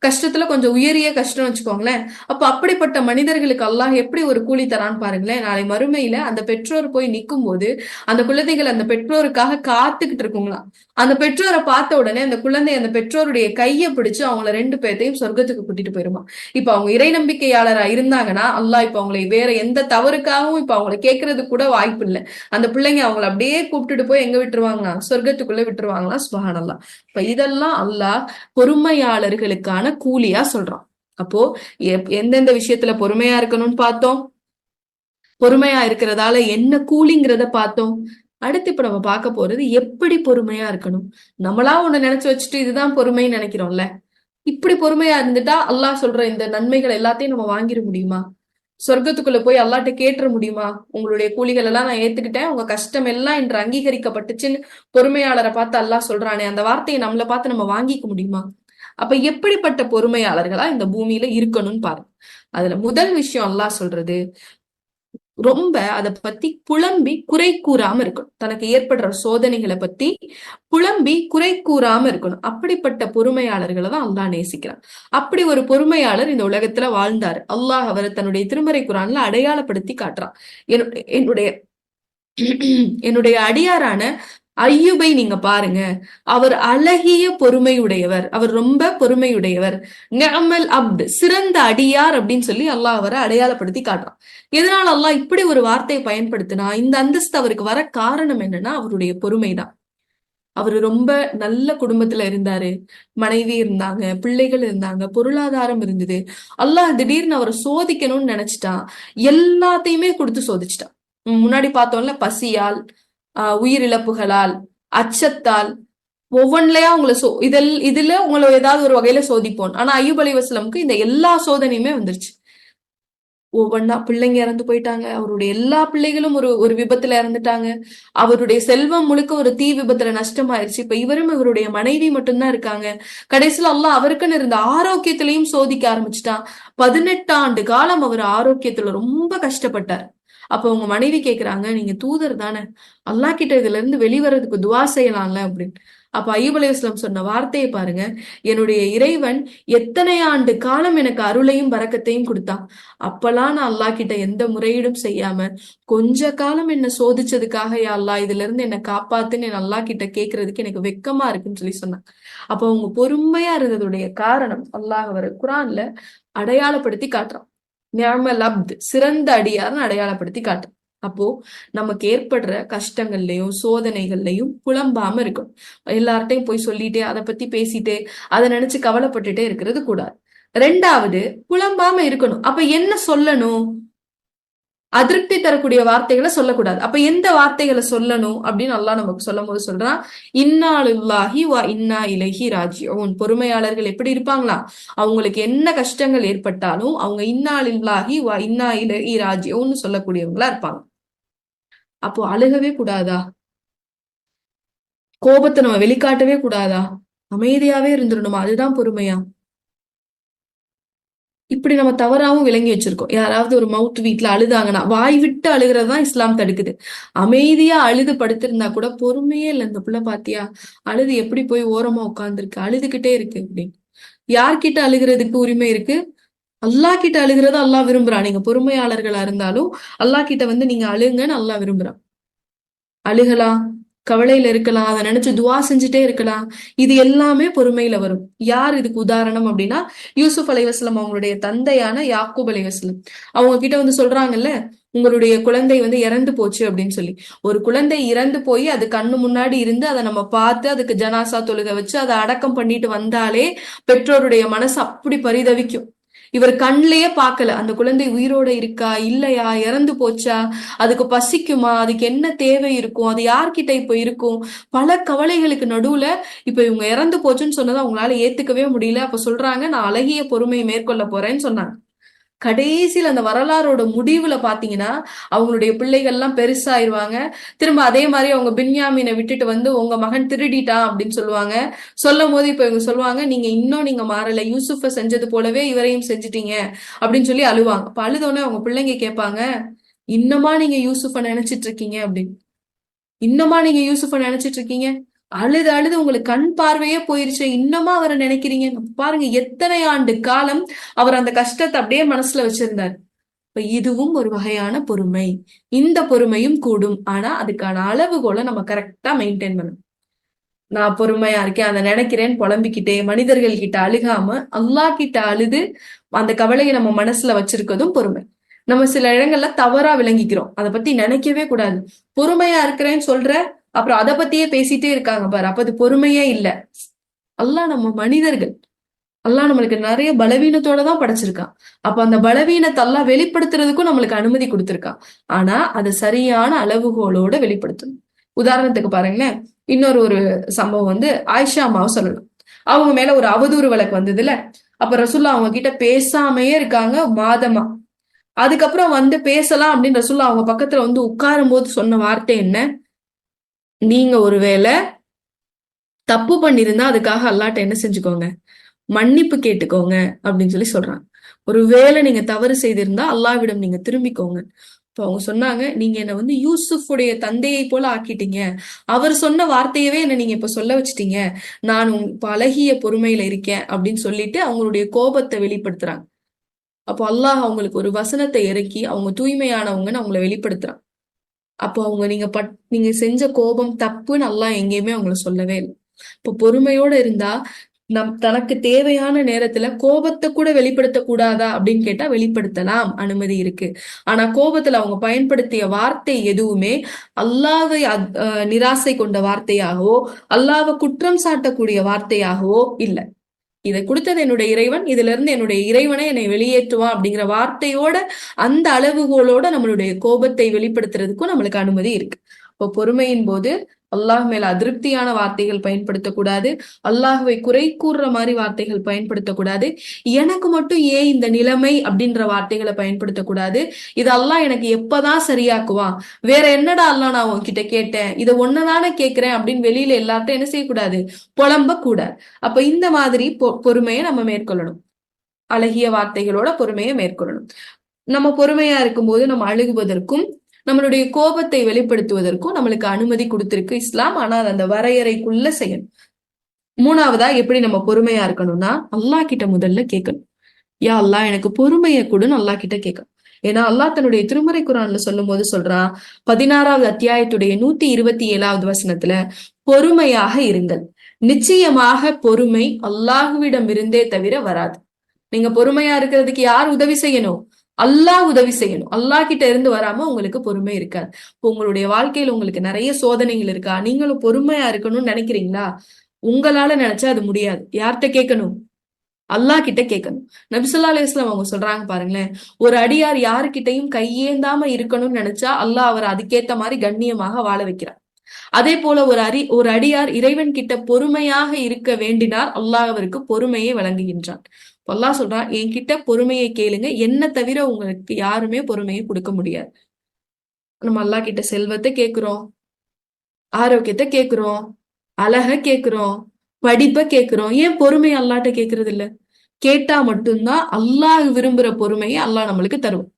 கஷ்டத்துல கொஞ்சம் உயரிய கஷ்டம் வச்சுக்கோங்களேன். அப்ப அப்படிப்பட்ட மனிதர்களுக்கு அல்லாஹ் எப்படி ஒரு கூலி தரான்னு பாருங்களேன். நாளை மறுமையில அந்த பெற்றோர் போய் நிற்கும் போது அந்த குழந்தைகள் அந்த பெற்றோருக்காக காத்துக்கிட்டு இருக்குங்களாம். அந்த பெற்றோரை பார்த்த உடனே அந்த குழந்தை அந்த பெற்றோருடைய கையை பிடிச்சு அவங்கள 2 பேர்த்தையும் சொர்க்கத்துக்கு கூட்டிட்டு போயிருமா. இப்ப அவங்க இறை நம்பிக்கையாளரா இருந்தாங்கன்னா அல்லாஹ் இப்ப அவங்களை வேற எந்த தவறுக்காகவும் இப்ப அவங்களை கேட்கறதுக்கு கூட வாய்ப்பு இல்லை. அந்த பிள்ளைங்க அவங்களை அப்படியே கூப்பிட்டுட்டு போய் எங்க விட்டுருவாங்களா, சொர்க்கத்துக்குள்ள விட்டுருவாங்களா. சுபஹானல்லாஹ். இப்ப இதெல்லாம் அல்லாஹ் பொறுமையாளர்களுக்கான கூலியா சொல்றான். அப்போ எந்தெந்த விஷயத்துல பொறுமையா இருக்கணும்னு பார்த்தோம், பொறுமையா இருக்கிறதால என்ன கூலிங்கிறத பார்த்தோம். அடுத்து இப்ப நம்ம பார்க்க போறது எப்படி பொறுமையா இருக்கணும். நம்மளா ஒண்ணு நினைச்சு வச்சுட்டு இதுதான் பொறுமைன்னு நினைக்கிறோம்ல, இப்படி பொறுமையா இருந்துட்டா அல்லாஹ் சொல்ற இந்த நன்மைகள் எல்லாத்தையும் நம்ம வாங்கிட முடியுமா? சொர்க்கத்துக்குள்ள போய் அல்லாட்ட கேட்டுற முடியுமா? உங்களுடைய கூலிகள் எல்லாம் நான் ஏத்துக்கிட்டேன், உங்க கஷ்டம் எல்லாம் இன்று அங்கீகரிக்கப்பட்டுச்சுன்னு பொறுமையாளரை பார்த்து அல்லாஹ் சொல்றானே, அந்த வார்த்தையை நம்மளை பார்த்து நம்ம வாங்கிக்க முடியுமா? அப்ப எப்படிப்பட்ட பொறுமையாளர்களா இந்த பூமியில இருக்கணும்னு பாருங்க. அதுல முதல் விஷயம் அல்லாஹ் சொல்றது, ரொம்ப அதை பத்தி புலம்பி குறை கூறாம இருக்கணும். தனக்கு ஏற்படுற சோதனைகளை பத்தி புலம்பி குறை கூறாம இருக்கணும். அப்படிப்பட்ட பொறுமையாளர்களை தான் அல்லாஹ் நேசிக்கிறான். அப்படி ஒரு பொறுமையாளர் இந்த உலகத்துல வாழ்ந்தாரு. அல்லாஹ் அவரை தன்னுடைய திருமறை குரான்ல அடையாளப்படுத்தி காட்டுறான். என்னுடைய என்னுடைய அடியாரான ஐயுபை நீங்க பாருங்க. அவர் அழகிய பொறுமையுடையவர், அவர் ரொம்ப பொறுமையுடையவர். நிஅமல் அப்த், சிறந்த அடியார் அப்படின்னு சொல்லி அல்லாஹ் அவரை அடையாளப்படுத்தி காட்டுறான். எதனால அல்லாஹ் இப்படி ஒரு வார்த்தையை பயன்படுத்தினா, இந்த அந்தஸ்து அவருக்கு வர காரணம் என்னன்னா அவருடைய பொறுமைதான். அவரு ரொம்ப நல்ல குடும்பத்துல இருந்தாரு, மனைவி இருந்தாங்க, பிள்ளைகள் இருந்தாங்க, பொருளாதாரம் இருந்தது. அல்லாஹ் திடீர்னு அவரை சோதிக்கணும்னு நினைச்சிட்டான், எல்லாத்தையுமே கொடுத்து சோதிச்சிட்டான். முன்னாடி பார்த்தோம்ல, பசியால், உயிரிழப்புகளால், அச்சத்தால், ஒவ்வொன்றிலயா உங்களை இதுல உங்களை ஏதாவது ஒரு வகையில சோதிப்போம். ஆனா அய்யூப் அலைஹிஸ்ஸலாமுக்கு இந்த எல்லா சோதனையுமே வந்துருச்சு. ஒவ்வொன்னா பிள்ளைங்க இறந்து போயிட்டாங்க, அவருடைய எல்லா பிள்ளைகளும் ஒரு ஒரு விபத்துல இறந்துட்டாங்க, அவருடைய செல்வம் முழுக்க ஒரு தீ விபத்துல நஷ்டமாயிருச்சு. இப்ப இவரும் இவருடைய மனைவி மட்டும்தான் இருக்காங்க. கடைசியில அல்லாஹ் அவருக்குன்னு இருந்த ஆரோக்கியத்திலையும் சோதிக்க ஆரம்பிச்சுட்டான். 18 ஆண்டு காலம் அவர் ஆரோக்கியத்துல ரொம்ப கஷ்டப்பட்டார். அப்ப உங்க மனைவி கேக்குறாங்க, நீங்க தூதர் தானே, அல்லாஹ் கிட்ட இதுல இருந்து வெளிவரதுக்கு துவா செய்யலாம்ல அப்படின்னு. அப்ப அய்யூப் அலைஹிஸ்ஸலாம் சொன்ன வார்த்தையை பாருங்க, என்னுடைய இறைவன் எத்தனை ஆண்டு காலம் எனக்கு அருளையும் பரக்கத்தையும் கொடுத்தான். அப்பெல்லாம் நான் அல்லாஹ் கிட்ட எந்த முறையீடும் செய்யாம கொஞ்ச காலம் என்ன சோதிச்சதுக்காக, யா அல்லாஹ் இதுல இருந்து என்ன காப்பாத்துன்னு என் அல்லாஹ் கிட்ட கேட்கறதுக்கு எனக்கு வெக்கமா இருக்குன்னு சொல்லி சொன்னாங்க. அப்ப அவங்க பொறுமையா இருந்ததுடைய காரணம் அல்லாஹ் அவர் குரான்ல அடையாளப்படுத்தி காட்டுறான். நிஅமல் அப்த், சிறந்த அடியார்னு அடையாளப்படுத்தி காட்டுறான். அப்போ நமக்கு ஏற்படுற கஷ்டங்கள்லயும் சோதனைகள்லயும் புலம்பாம இருக்கும். எல்லார்ட்டையும் போய் சொல்லிட்டே அதை பத்தி பேசிட்டே அதை நினைச்சு கவலைப்பட்டுட்டே இருக்கிறது கூடாது. 2வது, புலம்பாம இருக்கணும். அப்ப என்ன சொல்லணும்? அதிருப்தி தரக்கூடிய வார்த்தைகளை சொல்லக்கூடாது. அப்ப எந்த வார்த்தைகளை சொல்லணும் அப்படின்னு அல்லாஹ் நமக்கு சொல்லும் போது சொல்றான், இன்னா லில்லாஹி வ இன்னா இலைஹி ராஜிஊன். பொறுமையாளர்கள் எப்படி இருப்பாங்களா? அவங்களுக்கு என்ன கஷ்டங்கள் ஏற்பட்டாலும் அவங்க இன்னா லில்லாஹி வ இன்னா இலைஹி ராஜிஊன் சொல்லக்கூடியவங்களா இருப்பாங்க. அப்போ அழுகவே கூடாதா? கோபத்தை நம்ம வெளிக்காட்டவே கூடாதா? அமைதியாவே இருந்துடணுமா? அதுதான் பொறுமையா? இப்படி நம்ம தவறாவும் விளங்கி வச்சிருக்கோம். யாராவது ஒரு மவுத் வீட்டுல அழுதாங்கன்னா வாய் விட்டு அழுகிறது தான் இஸ்லாம் தடுக்குது. அமைதியா அழுது படுத்திருந்தா கூட பொறுமையே இல்லை, இந்த பிள்ளை பாத்தியா அழுது எப்படி போய் ஓரமா உட்கார்ந்துருக்கு, அழுதுகிட்டே இருக்கு அப்படின்னு. யார்கிட்ட அழுகிறதுக்கு உரிமை இருக்கு? அல்லாஹ் கிட்ட அழுகிறத அல்லாஹ் விரும்புறான். நீங்க பொறுமையாளர்களா இருந்தாலும் அல்லாஹ் கிட்ட நீங்க அழுங்கன்னு அல்லாஹ் விரும்புறான். அழுகலாம், கவலையில இருக்கலாம், அதை நினைச்சு துவா செஞ்சுட்டே இருக்கலாம். இது எல்லாமே பொறுமையில வரும். யார் இதுக்கு உதாரணம் அப்படின்னா, யூசுப் அலைஹிஸ்ஸலாம் அவங்களுடைய தந்தையான யாக்கூப் அலைஹிஸ்ஸலாம் அவங்க கிட்ட சொல்றாங்கல்ல, உங்களுடைய குழந்தை இறந்து போச்சு அப்படின்னு சொல்லி. ஒரு குழந்தை இறந்து போய் அது கண்ணு முன்னாடி இருந்து அதை நம்ம பார்த்து அதுக்கு ஜனாசா தொழுக வச்சு அதை அடக்கம் பண்ணிட்டு வந்தாலே பெற்றோருடைய மனசு அப்படி பரிதவிக்கும். இவர் கண்லயே பார்க்கல, அந்த குழந்தை உயிரோட இருக்கா இல்லையா, இறந்து போச்சா, அதுக்கு பசிக்குமா, அதுக்கு என்ன தேவை இருக்கும், அது யார்கிட்ட இப்ப இருக்கும், பல கவலைகளுக்கு நடுவுல இப்ப இவங்க இறந்து போச்சுன்னு சொன்னதை அவங்களால ஏத்துக்கவே முடியல. அப்ப சொல்றாங்க, நான் அழகிய பொறுமையை மேற்கொள்ள போறேன்னு சொன்னாங்க. கடைசியில் அந்த வரலாறோட முடிவுல பாத்தீங்கன்னா அவங்களுடைய பிள்ளைகள் எல்லாம் பெருசாயிருவாங்க. திரும்ப அதே மாதிரி அவங்க பின்யாமீனை விட்டுட்டு உங்க மகன் திருடிட்டான் அப்படின்னு சொல்லுவாங்க. சொல்லும் போது இப்ப இவங்க சொல்லுவாங்க, நீங்க மாறல, யூசுஃப செஞ்சது போலவே இவரையும் செஞ்சுட்டீங்க அப்படின்னு சொல்லி அழுவாங்க. அப்ப அழுதோடனே அவங்க பிள்ளைங்க கேட்பாங்க, இன்னமா நீங்க யூசுஃப நினைச்சிட்டு இருக்கீங்க அப்படின்னு. இன்னுமா நீங்க யூசுஃப நினைச்சிட்டு இருக்கீங்க? அழுது அழுது உங்களுக்கு கண் பார்வையே போயிருச்சு, இன்னுமா அவரை நினைக்கிறீங்க? பாருங்க எத்தனை ஆண்டு காலம் அவர் அந்த கஷ்டத்தை அப்படியே மனசுல வச்சிருந்தார். இப்ப இதுவும் ஒரு வகையான பொறுமை. இந்த பொறுமையும் கூடும். ஆனா அதுக்கான அளவுகோலை நம்ம கரெக்டா மெயின்டைன் பண்ணணும். நான் பொறுமையா இருக்கேன், அதை நினைக்கிறேன்னு புலம்பிக்கிட்டே மனிதர்கள் கிட்ட அழுகாம அல்லாஹ் கிட்ட அழுது அந்த கவலையை நம்ம மனசுல வச்சிருக்கதும் பொறுமை. நம்ம சில இடங்கள்ல தவறா விளங்கிக்கிறோம், அதை பத்தி நினைக்கவே கூடாது. பொறுமையா இருக்கிறேன்னு சொல்ற, அப்புறம் அதை பத்தியே பேசிட்டே இருக்காங்க பாரு, அப்ப அது பொறுமையே இல்ல. அல்லாஹ் நம்ம மனிதர்கள், அல்லாஹ் நம்மளுக்கு நிறைய பலவீனத்தோட தான் படைச்சிருக்கான். அப்ப அந்த பலவீனத்தை எல்லாம் வெளிப்படுத்துறதுக்கும் நம்மளுக்கு அனுமதி கொடுத்திருக்கான். ஆனா அதை சரியான அளவுகோலோட வெளிப்படுத்தணும். உதாரணத்துக்கு பாருங்களேன், இன்னொரு ஒரு சம்பவம் வந்து ஆயிஷா அம்மாவை சொல்லலாம். அவங்க மேல ஒரு அவதூறு வழக்கு வந்ததுல, அப்ப ரசூல்லா அவங்க கிட்ட பேசாமையே இருக்காங்க மாதமா. அதுக்கப்புறம் வந்து பேசலாம் அப்படின்னு ரசூல்லா அவங்க பக்கத்துல வந்து உட்காரும் போது சொன்ன வார்த்தை என்ன? நீங்க ஒருவேளை தப்பு பண்ணிருந்தா அதுக்காக அல்லாட்ட என்ன செஞ்சுக்கோங்க, மன்னிப்பு கேட்டுக்கோங்க அப்படின்னு சொல்லி சொல்றாங்க. ஒருவேளை நீங்க தவறு செய்திருந்தா அல்லாஹ்விடம் நீங்க திரும்பிக்கோங்க. இப்போ அவங்க சொன்னாங்க, நீங்க என்ன வந்து யூசுஃபுடைய தந்தையை போல ஆக்கிட்டீங்க, அவர் சொன்ன வார்த்தையவே என்ன நீங்க இப்ப சொல்ல வச்சுட்டீங்க, நான் இப்ப அழகிய பொறுமையில இருக்கேன் அப்படின்னு சொல்லிட்டு அவங்களுடைய கோபத்தை வெளிப்படுத்துறாங்க. அப்போ அல்லாஹ் அவங்களுக்கு ஒரு வசனத்தை இறக்கி அவங்க தூய்மையானவங்கன்னு அவங்கள வெளிப்படுத்துறான். அப்போ அவங்க நீங்க செஞ்ச கோபம் தப்புன்னு அல்லாஹ் எங்கேயுமே அவங்கள சொல்லவே இல்லை. இப்போ பொறுமையோட இருந்தா தனக்கு தேவையான நேரத்துல கோபத்தை கூட வெளிப்படுத்த கூடாதா அப்படின்னு கேட்டா வெளிப்படுத்தலாம், அனுமதி இருக்கு. ஆனா கோபத்துல அவங்க பயன்படுத்திய வார்த்தை எதுவுமே அல்லாவை நிராசை கொண்ட வார்த்தையாகவோ அல்லாவை குற்றம் சாட்டக்கூடிய வார்த்தையாகவோ இல்லை. இதை கொடுத்தது என்னுடைய இறைவன், இதுல இருந்து என்னுடைய இறைவனை என்னை வெளியேற்றுவான் அப்படிங்கிற வார்த்தையோட அந்த அளவுகோலோட நம்மளுடைய கோபத்தை வெளிப்படுத்துறதுக்கும் நம்மளுக்கு அனுமதி இருக்கு. இப்போ பொறுமையின் போது அல்லாஹ் மேல அதிருப்தியான வார்த்தைகள் பயன்படுத்தக்கூடாது, அல்லாஹுவை குறை கூறுற மாதிரி வார்த்தைகள் பயன்படுத்தக்கூடாது, எனக்கு மட்டும் ஏன் இந்த நிலைமை அப்படின்ற வார்த்தைகளை பயன்படுத்தக்கூடாது, இது அல்லாஹ் எனக்கு எப்பதான் சரியாக்குவான், வேற என்னடா அல்லாஹ் நான் உன்கிட்ட கேட்டேன், இதை ஒன்னதானே கேட்கிறேன் அப்படின்னு வெளியில எல்லார்ட்டும் என்ன செய்யக்கூடாது, புலம்ப கூடாது. அப்ப இந்த மாதிரி பொறுமையை நம்ம மேற்கொள்ளணும். அழகிய வார்த்தைகளோட பொறுமையை மேற்கொள்ளணும். நம்ம பொறுமையா இருக்கும்போது நம்ம அழுகுவதற்கும் நம்மளுடைய கோபத்தை வெளிப்படுத்துவதற்கும் நம்மளுக்கு அனுமதி கொடுத்திருக்கு இஸ்லாம். ஆனால் அந்த வரையறைக்குள்ள செய்யணும். மூணாவதா எப்படி நம்ம பொறுமையா இருக்கணும்னா, அல்லாஹ் கிட்ட முதல்ல கேட்கணும். யா அல்லாஹ் எனக்கு பொறுமையை கொடுன்னு அல்லாஹ் கிட்ட கேட்கணும். ஏன்னா அல்லாஹ் தன்னுடைய திருமறை குரான்ல சொல்லும் போது சொல்றான், 16வது அத்தியாயத்துடைய 127வது வசனத்துல, பொறுமையாக இருங்கள், நிச்சயமாக பொறுமை அல்லாஹுவிடம் இருந்தே தவிர வராது. நீங்க பொறுமையா இருக்கிறதுக்கு யார் உதவி செய்யணும்? அல்லாஹ் உதவி செய்யணும். அல்லாஹ் கிட்ட இருந்து வராம உங்களுக்கு பொறுமை இருக்காது. உங்களுடைய வாழ்க்கையில உங்களுக்கு நிறைய சோதனைகள் இருக்கா, நீங்களும் பொறுமையா இருக்கணும்னு நினைக்கிறீங்களா? உங்களால நினைச்சா அது முடியாது. யார்கிட்ட கேட்கணும்? அல்லாஹ் கிட்ட கேட்கணும். நபி ஸல்லல்லாஹு அலைஹி வஸல்லம் அவங்க சொல்றாங்க பாருங்களேன், ஒரு அடியார் யாருக்கிட்டையும் கையேந்தாம இருக்கணும்னு நினைச்சா அல்லாஹ் அவர் அதுக்கேத்த மாதிரி கண்ணியமாக வாழ வைக்கிறார். அதே போல ஒரு அடியார் இறைவன் கிட்ட பொறுமையாக இருக்க வேண்டினால் அல்லாஹ் அவருக்கு பொறுமையை வழங்குகின்றான். அல்லாஹ் சொல்றான், என்கிட்ட பொறுமையை கேளுங்க, என்ன தவிர உங்களுக்கு யாருமே பொறுமையை கொடுக்க முடியாது. நம்ம அல்லாஹ் கிட்ட செல்வத்தை கேட்கிறோம், ஆரோக்கியத்தை கேட்கிறோம், அழக கேட்கிறோம், படிப்பை கேட்கிறோம், ஏன் பொறுமை அல்லாட்ட கேட்கறது இல்ல? கேட்டா மட்டும்தான் அல்லாஹ் விரும்புற பொறுமையை அல்லாஹ் நம்மளுக்கு தருவோம்.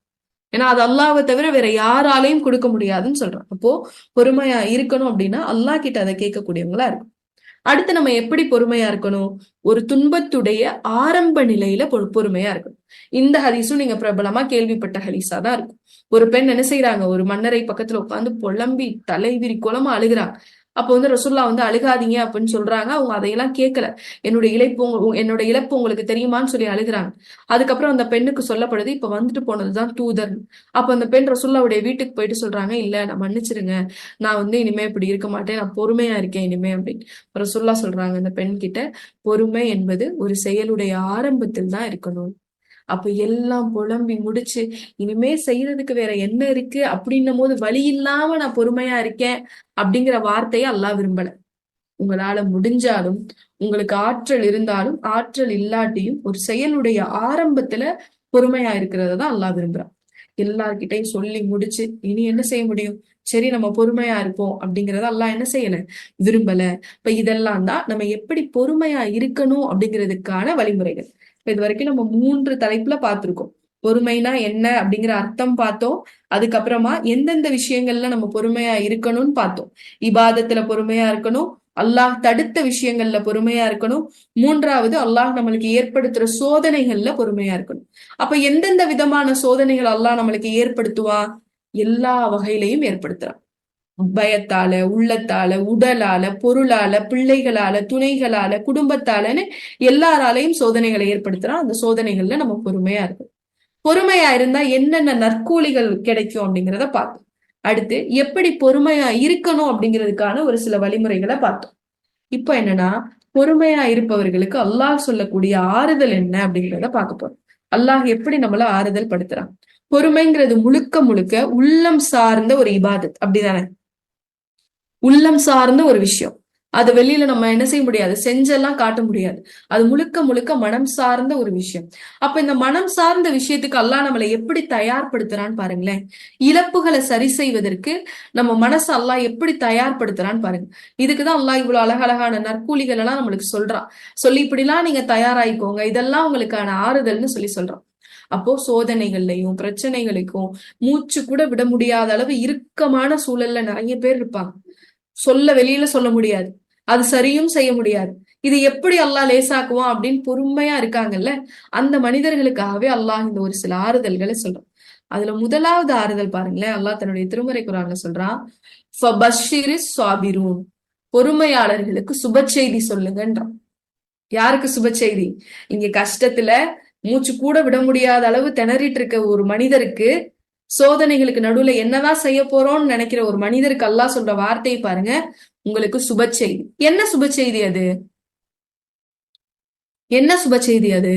ஏன்னா அது அல்லாஹ்வை தவிர வேற யாராலையும் கொடுக்க முடியாதுன்னு சொல்றான். அப்போ பொறுமையா இருக்கணும் அப்படின்னா அல்லாஹ் கிட்ட அதை கேட்கக்கூடியவங்களா இருக்கும். அடுத்து நம்ம எப்படி பொறுமையா இருக்கணும்? ஒரு துன்பத்துடைய ஆரம்ப நிலையில பொறுமையா இருக்கணும். இந்த ஹதீஸும் நீங்க பிரபலமா கேள்விப்பட்ட ஹதீஸா தான் இருக்கும். ஒரு பெண் என்ன செய்யறாங்க, ஒரு மன்னரை பக்கத்துல உட்காந்து புலம்பி தலைவிரி குளமா அழுகுறாங்க. அப்போ வந்து ரசூல்லா வந்து அழுகாதீங்க அப்படின்னு சொல்றாங்க. அவங்க அதையெல்லாம் கேட்கல. என்னோட இழப்பு உங்களுக்கு தெரியுமான்னு சொல்லி அழுகுறாங்க. அதுக்கப்புறம் அந்த பெண்ணுக்கு சொல்லப்படுது, இப்ப வந்துட்டு போனதுதான் தூதர். அப்ப அந்த பெண் ரசூல்லாவுடைய வீட்டுக்கு போயிட்டு சொல்றாங்க, இல்ல நான் மன்னிச்சிருங்க, நான் வந்து இனிமே இப்படி இருக்க மாட்டேன், நான் பொறுமையா இருக்கேன் இனிமே அப்படின்னு ரசூல்லா சொல்றாங்க அந்த பெண் கிட்ட, பொறுமை என்பது ஒரு செயலுடைய ஆரம்பத்தில் தான் இருக்கணும். அப்ப எல்லாம் புலம்பி முடிச்சு இனிமே செய்யறதுக்கு வேற என்ன இருக்கு அப்படின்னும் போது வழி இல்லாம நான் பொறுமையா இருக்கேன் அப்படிங்கிற வார்த்தையை அல்லாஹ் விரும்பல. உங்களால முடிஞ்சாலும், உங்களுக்கு ஆற்றல் இருந்தாலும் ஆற்றல் இல்லாட்டியும் ஒரு செயலுடைய ஆரம்பத்துல பொறுமையா இருக்கிறத தான் அல்லாஹ் விரும்புறான். எல்லார்கிட்டையும் சொல்லி முடிச்சு இனி என்ன செய்ய முடியும், சரி நம்ம பொறுமையா இருப்போம் அப்படிங்கறத அல்லாஹ் என்ன செய்யல, விரும்பல. இப்ப இதெல்லாம் தான் நம்ம எப்படி பொறுமையா இருக்கணும் அப்படிங்கிறதுக்கான வழிமுறைகள். இது வரைக்கும் நம்ம 3 தலைப்புல பார்த்திருக்கோம். பொறுமைனா என்ன அப்படிங்கிற அர்த்தம் பார்த்தோம். அதுக்கப்புறமா எந்தெந்த விஷயங்கள்ல நம்ம பொறுமையா இருக்கணும்னு பார்த்தோம். இபாதத்துல பொறுமையா இருக்கணும், அல்லாஹ் தடுத்த விஷயங்கள்ல பொறுமையா இருக்கணும், மூன்றாவது அல்லாஹ் நம்மளுக்கு ஏற்படுத்துற சோதனைகள்ல பொறுமையா இருக்கணும். அப்ப எந்தெந்த விதமான சோதனைகள் அல்லாஹ் நம்மளுக்கு ஏற்படுத்துவான்? எல்லா வகையிலையும் ஏற்படுத்துறான். பயத்தால, உள்ளத்தால, உடலால, பொருளால, பிள்ளைகளால, துணைகளால, குடும்பத்தாலன்னு எல்லாராலையும் சோதனைகளை ஏற்படுத்துறான். அந்த சோதனைகள்ல நம்ம பொறுமையா இருக்கணும். பொறுமையா இருந்தா என்னென்ன நற்கூலிகள் கிடைக்கும் அப்படிங்கிறத பார்த்தோம். அடுத்து எப்படி பொறுமையா இருக்கணும் அப்படிங்கிறதுக்கான ஒரு சில வழிமுறைகளை பார்த்தோம். இப்ப என்னன்னா, பொறுமையா இருப்பவர்களுக்கு அல்லாஹ் சொல்லக்கூடிய ஆறுதல் என்ன அப்படிங்கிறத பார்க்க போறோம். அல்லாஹ் எப்படி நம்மள ஆறுதல் படுத்துறான்? பொறுமைங்கிறது முழுக்க முழுக்க உள்ளம் சார்ந்த ஒரு இபாதத், அப்படிதானே? உள்ளம் சார்ந்த ஒரு விஷயம். அது வெளியில நம்ம என்ன செய்ய முடியாது, செஞ்செல்லாம் காட்ட முடியாது. அது முழுக்க முழுக்க மனம் சார்ந்த ஒரு விஷயம். அப்ப இந்த மனம் சார்ந்த விஷயத்துக்கு அல்லாஹ் நம்மளை எப்படி தயார்படுத்துறான்னு பாருங்களேன். இழப்புகளை சரி செய்வதற்கு நம்ம மனசு அல்லாஹ் எப்படி தயார்படுத்துறான்னு பாருங்க. இதுக்குதான் அல்லாஹ் இவ்வளவு அழகழகான நற்கூலிகள் எல்லாம் நம்மளுக்கு சொல்றான். சொல்லி இப்படிலாம் நீங்க தயாராயிக்கோங்க, இதெல்லாம் உங்களுக்கான ஆறுதல்னு சொல்லி சொல்றான். அப்போ சோதனைகள்லையும் பிரச்சனைகளுக்கும் மூச்சு கூட விட முடியாத அளவு இறுக்கமான சூழல்ல நிறைய பேர் இருப்பாங்க. வெளியில சொல்ல முடியாது, அது சரியும் செய்ய முடியாது. இது எப்படி அல்லாஹ் லேசாக்குவான் அப்படின்னு பொறுமையா இருக்காங்கல்ல, அந்த மனிதர்களுக்காகவே அல்லாஹ் இந்த ஒரு சில ஆறுதல்களை சொல்றான். அதுல முதலாவது ஆறுதல் பாருங்களேன், அல்லாஹ் தன்னுடைய திருமறை குர்ஆன்ல சொல்றான், ஃபபஷ்ஷிரிஸ் ஸாபிரூன், பொறுமையாளர்களுக்கு சுப செய்தி சொல்லுங்கன்றான். யாருக்கு சுப செய்தி? இங்க கஷ்டத்துல மூச்சு கூட விட முடியாத அளவு திணறிட்டு இருக்க ஒரு மனிதருக்கு, சோதனைகளுக்கு நடுவுல என்னதான் செய்ய போறோம்னு நினைக்கிற ஒரு மனிதருக்கு அல்லாஹ் சொல்ற வார்த்தையை பாருங்க, உங்களுக்கு சுப செய்தி. என்ன சுப செய்தி அது? என்ன சுப செய்தி அது?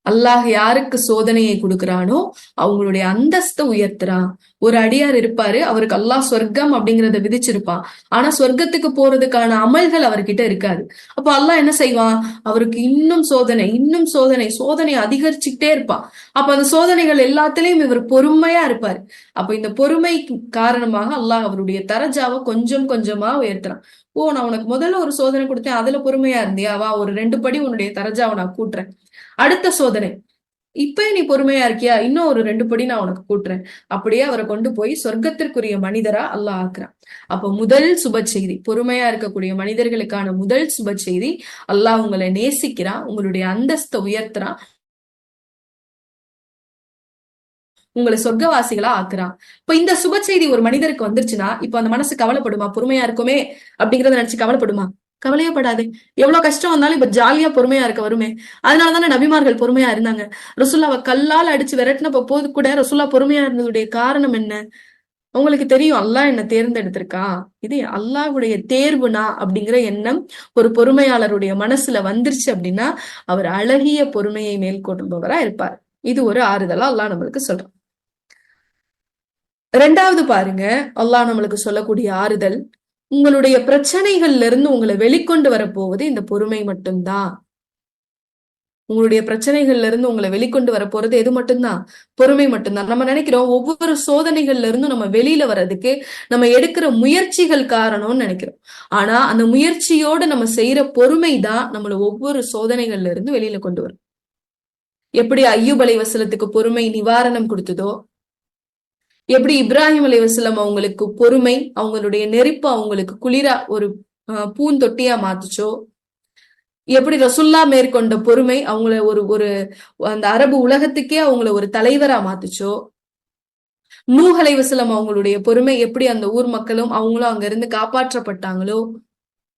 அல்லாஹ் யாருக்கு சோதனையை கொடுக்கிறானோ அவங்களுடைய அந்தஸ்தை உயர்த்துறான். ஒரு அடியார் இருப்பாரு, அவருக்கு அல்லாஹ் சொர்க்கம் அப்படிங்கறத விதிச்சிருப்பான். ஆனா சொர்க்கத்துக்கு போறதுக்கான அமல்கள் அவர்கிட்ட இருக்காது. அப்ப அல்லாஹ் என்ன செய்வான்? அவருக்கு இன்னும் சோதனை, இன்னும் சோதனை, சோதனை அதிகரிச்சுக்கிட்டே இருப்பான். அப்ப அந்த சோதனைகள் எல்லாத்திலையும் இவர் பொறுமையா இருப்பாரு. அப்ப இந்த பொறுமை காரணமாக அல்லாஹ் அவருடைய தரஜாவை கொஞ்சம் கொஞ்சமா உயர்த்துறான். ஓ, நான் உனக்கு முதல்ல ஒரு சோதனை கொடுத்தேன், அதுல பொறுமையா இருந்தியா, வா ஒரு 2 படி உன்னுடைய தரஜாவை நான் கூட்டுறேன். அடுத்த சோதனை, இப்ப நீ பொறுமையா இருக்கியா, இன்னும் ஒரு 2 படி நான் உனக்கு கூட்டுறேன். அப்படியே அவரை கொண்டு போய் சொர்க்கத்திற்குரிய மனிதரா அல்லாஹ் ஆக்குறான். அப்ப முதல் சுப செய்தி, பொறுமையா இருக்கக்கூடிய மனிதர்களுக்கான முதல் சுப செய்தி, அல்லாஹ் உங்களை நேசிக்கிறான், உங்களுடைய அந்தஸ்தை உயர்த்துறான், உங்களை சொர்க்கவாசிகளா ஆக்குறான். இப்ப இந்த சுப செய்தி ஒரு மனிதருக்கு வந்துருச்சுன்னா, இப்ப அந்த மனசு கவலைப்படுமா? பொறுமையா இருக்குமே அப்படிங்கறத நினைச்சு கவலைப்படுமா? கவலையே படாது. எவ்வளவு கஷ்டம் வந்தாலும் இப்ப ஜாலியா பொறுமையா இருக்க வருமே. அதனாலதானே நபிமார்கள் பொறுமையா இருந்தாங்க. ரசூல்லாவை கல்லால் அடிச்சு விரட்டினப்ப போது கூட ரசூல்லா பொறுமையா இருந்ததுடைய காரணம் என்ன? உங்களுக்கு தெரியும், அல்லாஹ் என்ன தேர்ந்தெடுத்திருக்கான், இது அல்லாஹ்வுடைய தேர்வுனா அப்படிங்கிற எண்ணம் ஒரு பொறுமையாளருடைய மனசுல வந்துருச்சு அப்படின்னா அவர் அழகிய பொறுமையை மேற்கொள்பவரா இருப்பார். இது ஒரு ஆறுதலா அல்லாஹ் நம்மளுக்கு சொல்றான். ரெண்டாவது பாருங்க, அல்லாஹ் நம்மளுக்கு சொல்லக்கூடிய ஆறுதல், உங்களுடைய பிரச்சனைகள்ல இருந்து உங்களை வெளிக்கொண்டு வரப்போவது இந்த பொறுமை மட்டும்தான். உங்களுடைய பிரச்சனைகள்ல இருந்து உங்களை வெளிக்கொண்டு வர போறது எது மட்டும்தான்? பொறுமை மட்டும்தான். நம்ம நினைக்கிறோம் ஒவ்வொரு சோதனைகள்ல இருந்தும் நம்ம வெளியில வர்றதுக்கு நம்ம எடுக்கிற முயற்சிகள் காரணம்னு நினைக்கிறோம். ஆனா அந்த முயற்சியோட நம்ம செய்யற பொறுமை தான் நம்மள ஒவ்வொரு சோதனைகள்ல இருந்து வெளியில கொண்டு வரும். எப்படி ஐயூப் அலைஹிஸ்ஸலாத்துக்கு பொறுமை நிவாரணம் கொடுத்ததோ, எப்படி இப்ராஹிம் அலைஹிஸ்ஸலாம் அவங்களுக்கு பொறுமை அவங்களுடைய நெருப்பு அவங்களுக்கு குளிரா ஒரு பூந்தொட்டியா மாத்துச்சோ, எப்படி ரசுல்லா மேற்கொண்ட பொறுமை அவங்கள ஒரு ஒரு அந்த அரபு உலகத்துக்கே அவங்கள ஒரு தலைவரா மாத்துச்சோ, நூஹ் அலைஹிஸ்ஸலாம் அவங்களுடைய பொறுமை எப்படி அந்த ஊர் மக்களும் அவங்களும் அங்க இருந்து காப்பாற்றப்பட்டாங்களோ,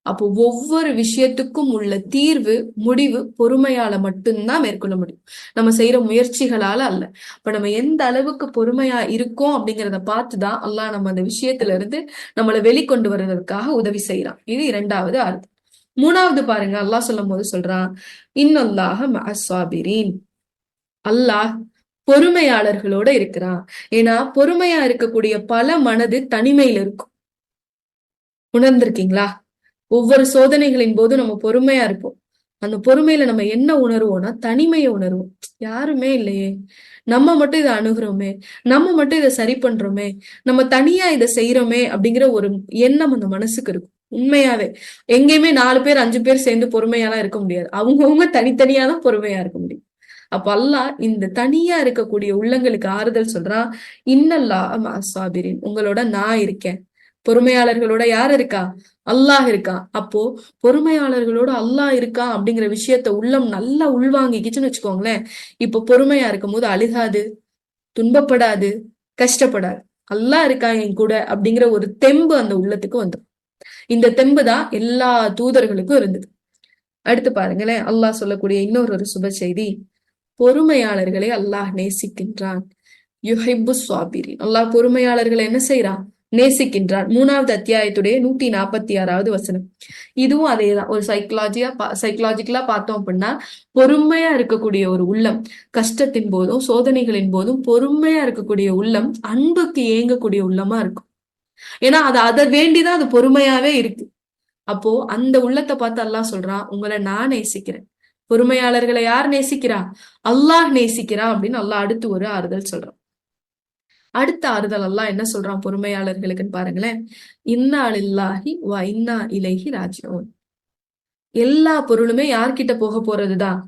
அப்போ ஒவ்வொரு விஷயத்துக்கும் உள்ள தீர்வு, முடிவு பொறுமையால மட்டும்தான் மேற்கொள்ள முடியும். நம்ம செய்யற முயற்சிகளால அல்ல. இப்ப நம்ம எந்த அளவுக்கு பொறுமையா இருக்கோம் அப்படிங்கிறத பார்த்துதான் அல்லாஹ் நம்ம அந்த விஷயத்துல இருந்து நம்மளை வெளிக்கொண்டு வர்றதுக்காக உதவி செய்யறான். இது இரண்டாவது அர்த்தம். மூணாவது பாருங்க, அல்லாஹ் சொல்லும் போது சொல்றான், இன்னல்லாஹ மஅஸ்ஸாபிரீன், அல்லாஹ் பொறுமையாளர்களோட இருக்கிறான். ஏன்னா பொறுமையா இருக்கக்கூடிய பல மனது தனிமையில இருக்கும். உணர்ந்திருக்கீங்களா? ஒவ்வொரு சோதனைகளின் போது நம்ம பொறுமையா இருப்போம். அந்த பொறுமையில நம்ம என்ன உணர்வோம்னா தனிமையை உணர்வோம். யாருமே இல்லையே, நம்ம மட்டும் இதை அணுகிறோமே, நம்ம மட்டும் இதை சரி பண்றோமே, நம்ம தனியா இதை செய்யறோமே அப்படிங்கிற ஒரு எண்ணம் அந்த மனசுக்கு இருக்கும். உண்மையாவே எங்கேயுமே 4 பேர் 5 பேர் சேர்ந்து பொறுமையாலாம் இருக்க முடியாது. அவங்கவுங்க தனித்தனியா தான் பொறுமையா இருக்க முடியும். அப்ப அல்லாஹ் இந்த தனியா இருக்கக்கூடிய உள்ளங்களுக்கு ஆறுதல் சொல்றான். இன்னல்லாஹ மஅஸ்ஸாபிரின், உங்களோட நான் இருக்கேன். பொறுமையாளர்களோட யார் இருக்கா? அல்லாஹ் இருக்கான். அப்போ பொறுமையாளர்களோட அல்லாஹ் இருக்கான் அப்படிங்கிற விஷயத்த உள்ளம் நல்லா உள்வாங்கிக்கிச்சுன்னு வச்சுக்கோங்களேன். இப்போ பொறுமையா இருக்கும் போது அழுகாது, துன்பப்படாது, கஷ்டப்படாது. அல்லாஹ் இருக்கான் என் கூட அப்படிங்கிற ஒரு தெம்பு அந்த உள்ளத்துக்கு வந்துடும். இந்த தெம்பு தான் எல்லா தூதர்களுக்கும் இருந்தது. அடுத்து பாருங்களேன், அல்லாஹ் சொல்லக்கூடிய இன்னொரு சுப செய்தி, பொறுமையாளர்களை அல்லாஹ் நேசிக்கின்றான். யுஹிப்பு ஸாபிரீன், அல்லாஹ் பொறுமையாளர்களை என்ன செய்யறான்? நேசிக்கின்றான். 3வது அத்தியாயத்துடைய 146வது வசனம். இதுவும் அதேதான். ஒரு சைக்கலாஜிக்கலா பார்த்தோம் அப்படின்னா, பொறுமையா இருக்கக்கூடிய ஒரு உள்ளம் கஷ்டத்தின் போதும் சோதனைகளின் போதும் பொறுமையா இருக்கக்கூடிய உள்ளம் அன்புக்கு ஏங்கக்கூடிய உள்ளமா இருக்கும். ஏன்னா அதை வேண்டிதான் அது பொறுமையாவே இருக்கு. அப்போ அந்த உள்ளத்தை பார்த்து அல்லாஹ் சொல்றான், உங்களை நான் நேசிக்கிறேன். பொறுமையாளர்களை யார் நேசிக்கிறா? அல்லாஹ் நேசிக்கிறான் அப்படின்னு அல்லாஹ் அடுத்து ஒரு ஆறுதல் சொல்றான். அடுத்த ஆறுதல் அல்லாஹ் என்ன சொல்றான் பொறுமையாளர்களுக்குன்னு பாருங்களேன். இன்னா லில்லாஹி வ இன்னா இலைஹி ராஜிஊன். எல்லா பொருளுமே யார்கிட்ட போக போறதுதான்?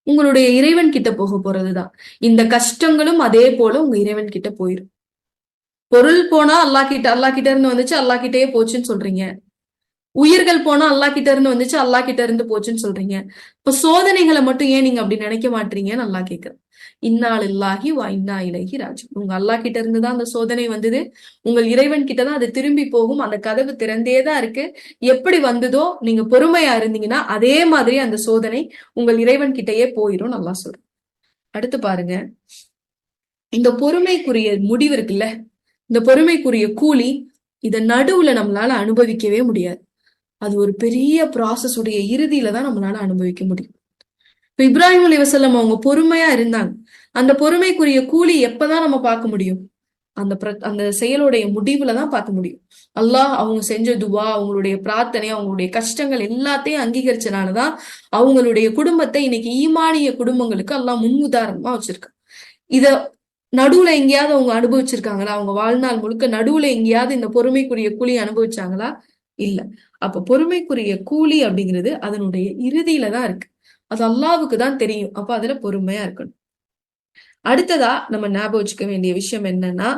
உங்களுடைய இறைவன் கிட்ட போக போறதுதான். இந்த கஷ்டங்களும் அதே போல உங்க இறைவன் கிட்ட போயிரும். பொருள் போனா அல்லாஹ் கிட்ட இருந்து வந்துச்சு, அல்லாஹ் கிட்டயே போச்சுன்னு சொல்றீங்க. உயிர்கள் போனா அல்லாஹ் கிட்ட இருந்து வந்துச்சு, அல்லாஹ் கிட்ட இருந்து போச்சுன்னு சொல்றீங்க. இப்ப சோதனைகளை மட்டும் ஏன் நீங்க அப்படி நினைக்க மாட்டீங்கன்னு அல்லாஹ் கேட்கிறேன். இன்னா லில்லாஹி வ இன்னா இலைஹி ராஜிஊன். உங்க அல்லாஹ் கிட்ட இருந்துதான் அந்த சோதனை வந்தது, உங்கள் இறைவன் கிட்டதான் அது திரும்பி போகும். அந்த கதவு திறந்தேதான் இருக்கு. எப்படி வந்ததோ நீங்க பொறுமையா இருந்தீங்கன்னா அதே மாதிரி அந்த சோதனை உங்கள் இறைவன் கிட்டயே போயிரும் அல்லாஹ் சொல்றேன். அடுத்து பாருங்க, இந்த பொறுமைக்குரிய முடிவு இருக்குல்ல, இந்த பொறுமைக்குரிய கூலி, இத நடுவுல நம்மளால அனுபவிக்கவே முடியாது. அது ஒரு பெரிய ப்ராசஸ் உடைய இறுதியில தான் நம்மளால அனுபவிக்க முடியும். இப்ப இப்ராஹிம் அலைஹிஸ்ஸலாம் அவங்க பொறுமையா இருந்தாங்க. அந்த பொறுமைக்குரிய கூலி எப்பதான் நம்ம பார்க்க முடியும்? அந்த செயலுடைய முடிவுல தான் பார்க்க முடியும். அல்லாஹ் அவங்க செஞ்ச துவா, அவங்களுடைய பிரார்த்தனை, அவங்களுடைய கஷ்டங்கள் எல்லாத்தையும் அங்கீகரிச்சனாலதான் அவங்களுடைய குடும்பத்தை இன்னைக்கு ஈமானிய குடும்பங்களுக்கு அல்லாஹ் முன் உதாரணமா வச்சிருக்கான். இத நடுவுல எங்கேயாவது அவங்க அனுபவிச்சிருக்காங்களா? அவங்க வாழ்நாள் முழுக்க நடுவுல எங்கேயாவது இந்த பொறுமைக்குரிய கூலி அனுபவிச்சாங்களா? இல்ல. அப்ப பொறுமைக்குரிய கூலி அப்படிங்கிறது அதனுடைய இறுதியில தான் இருக்கு. அது அல்லாஹ்வுக்கு தான் தெரியும். அப்ப அதுல பொறுமையா இருக்கணும். அடுத்ததா நம்ம ஞாபகம் வச்சுக்க வேண்டிய விஷயம் என்னன்னா,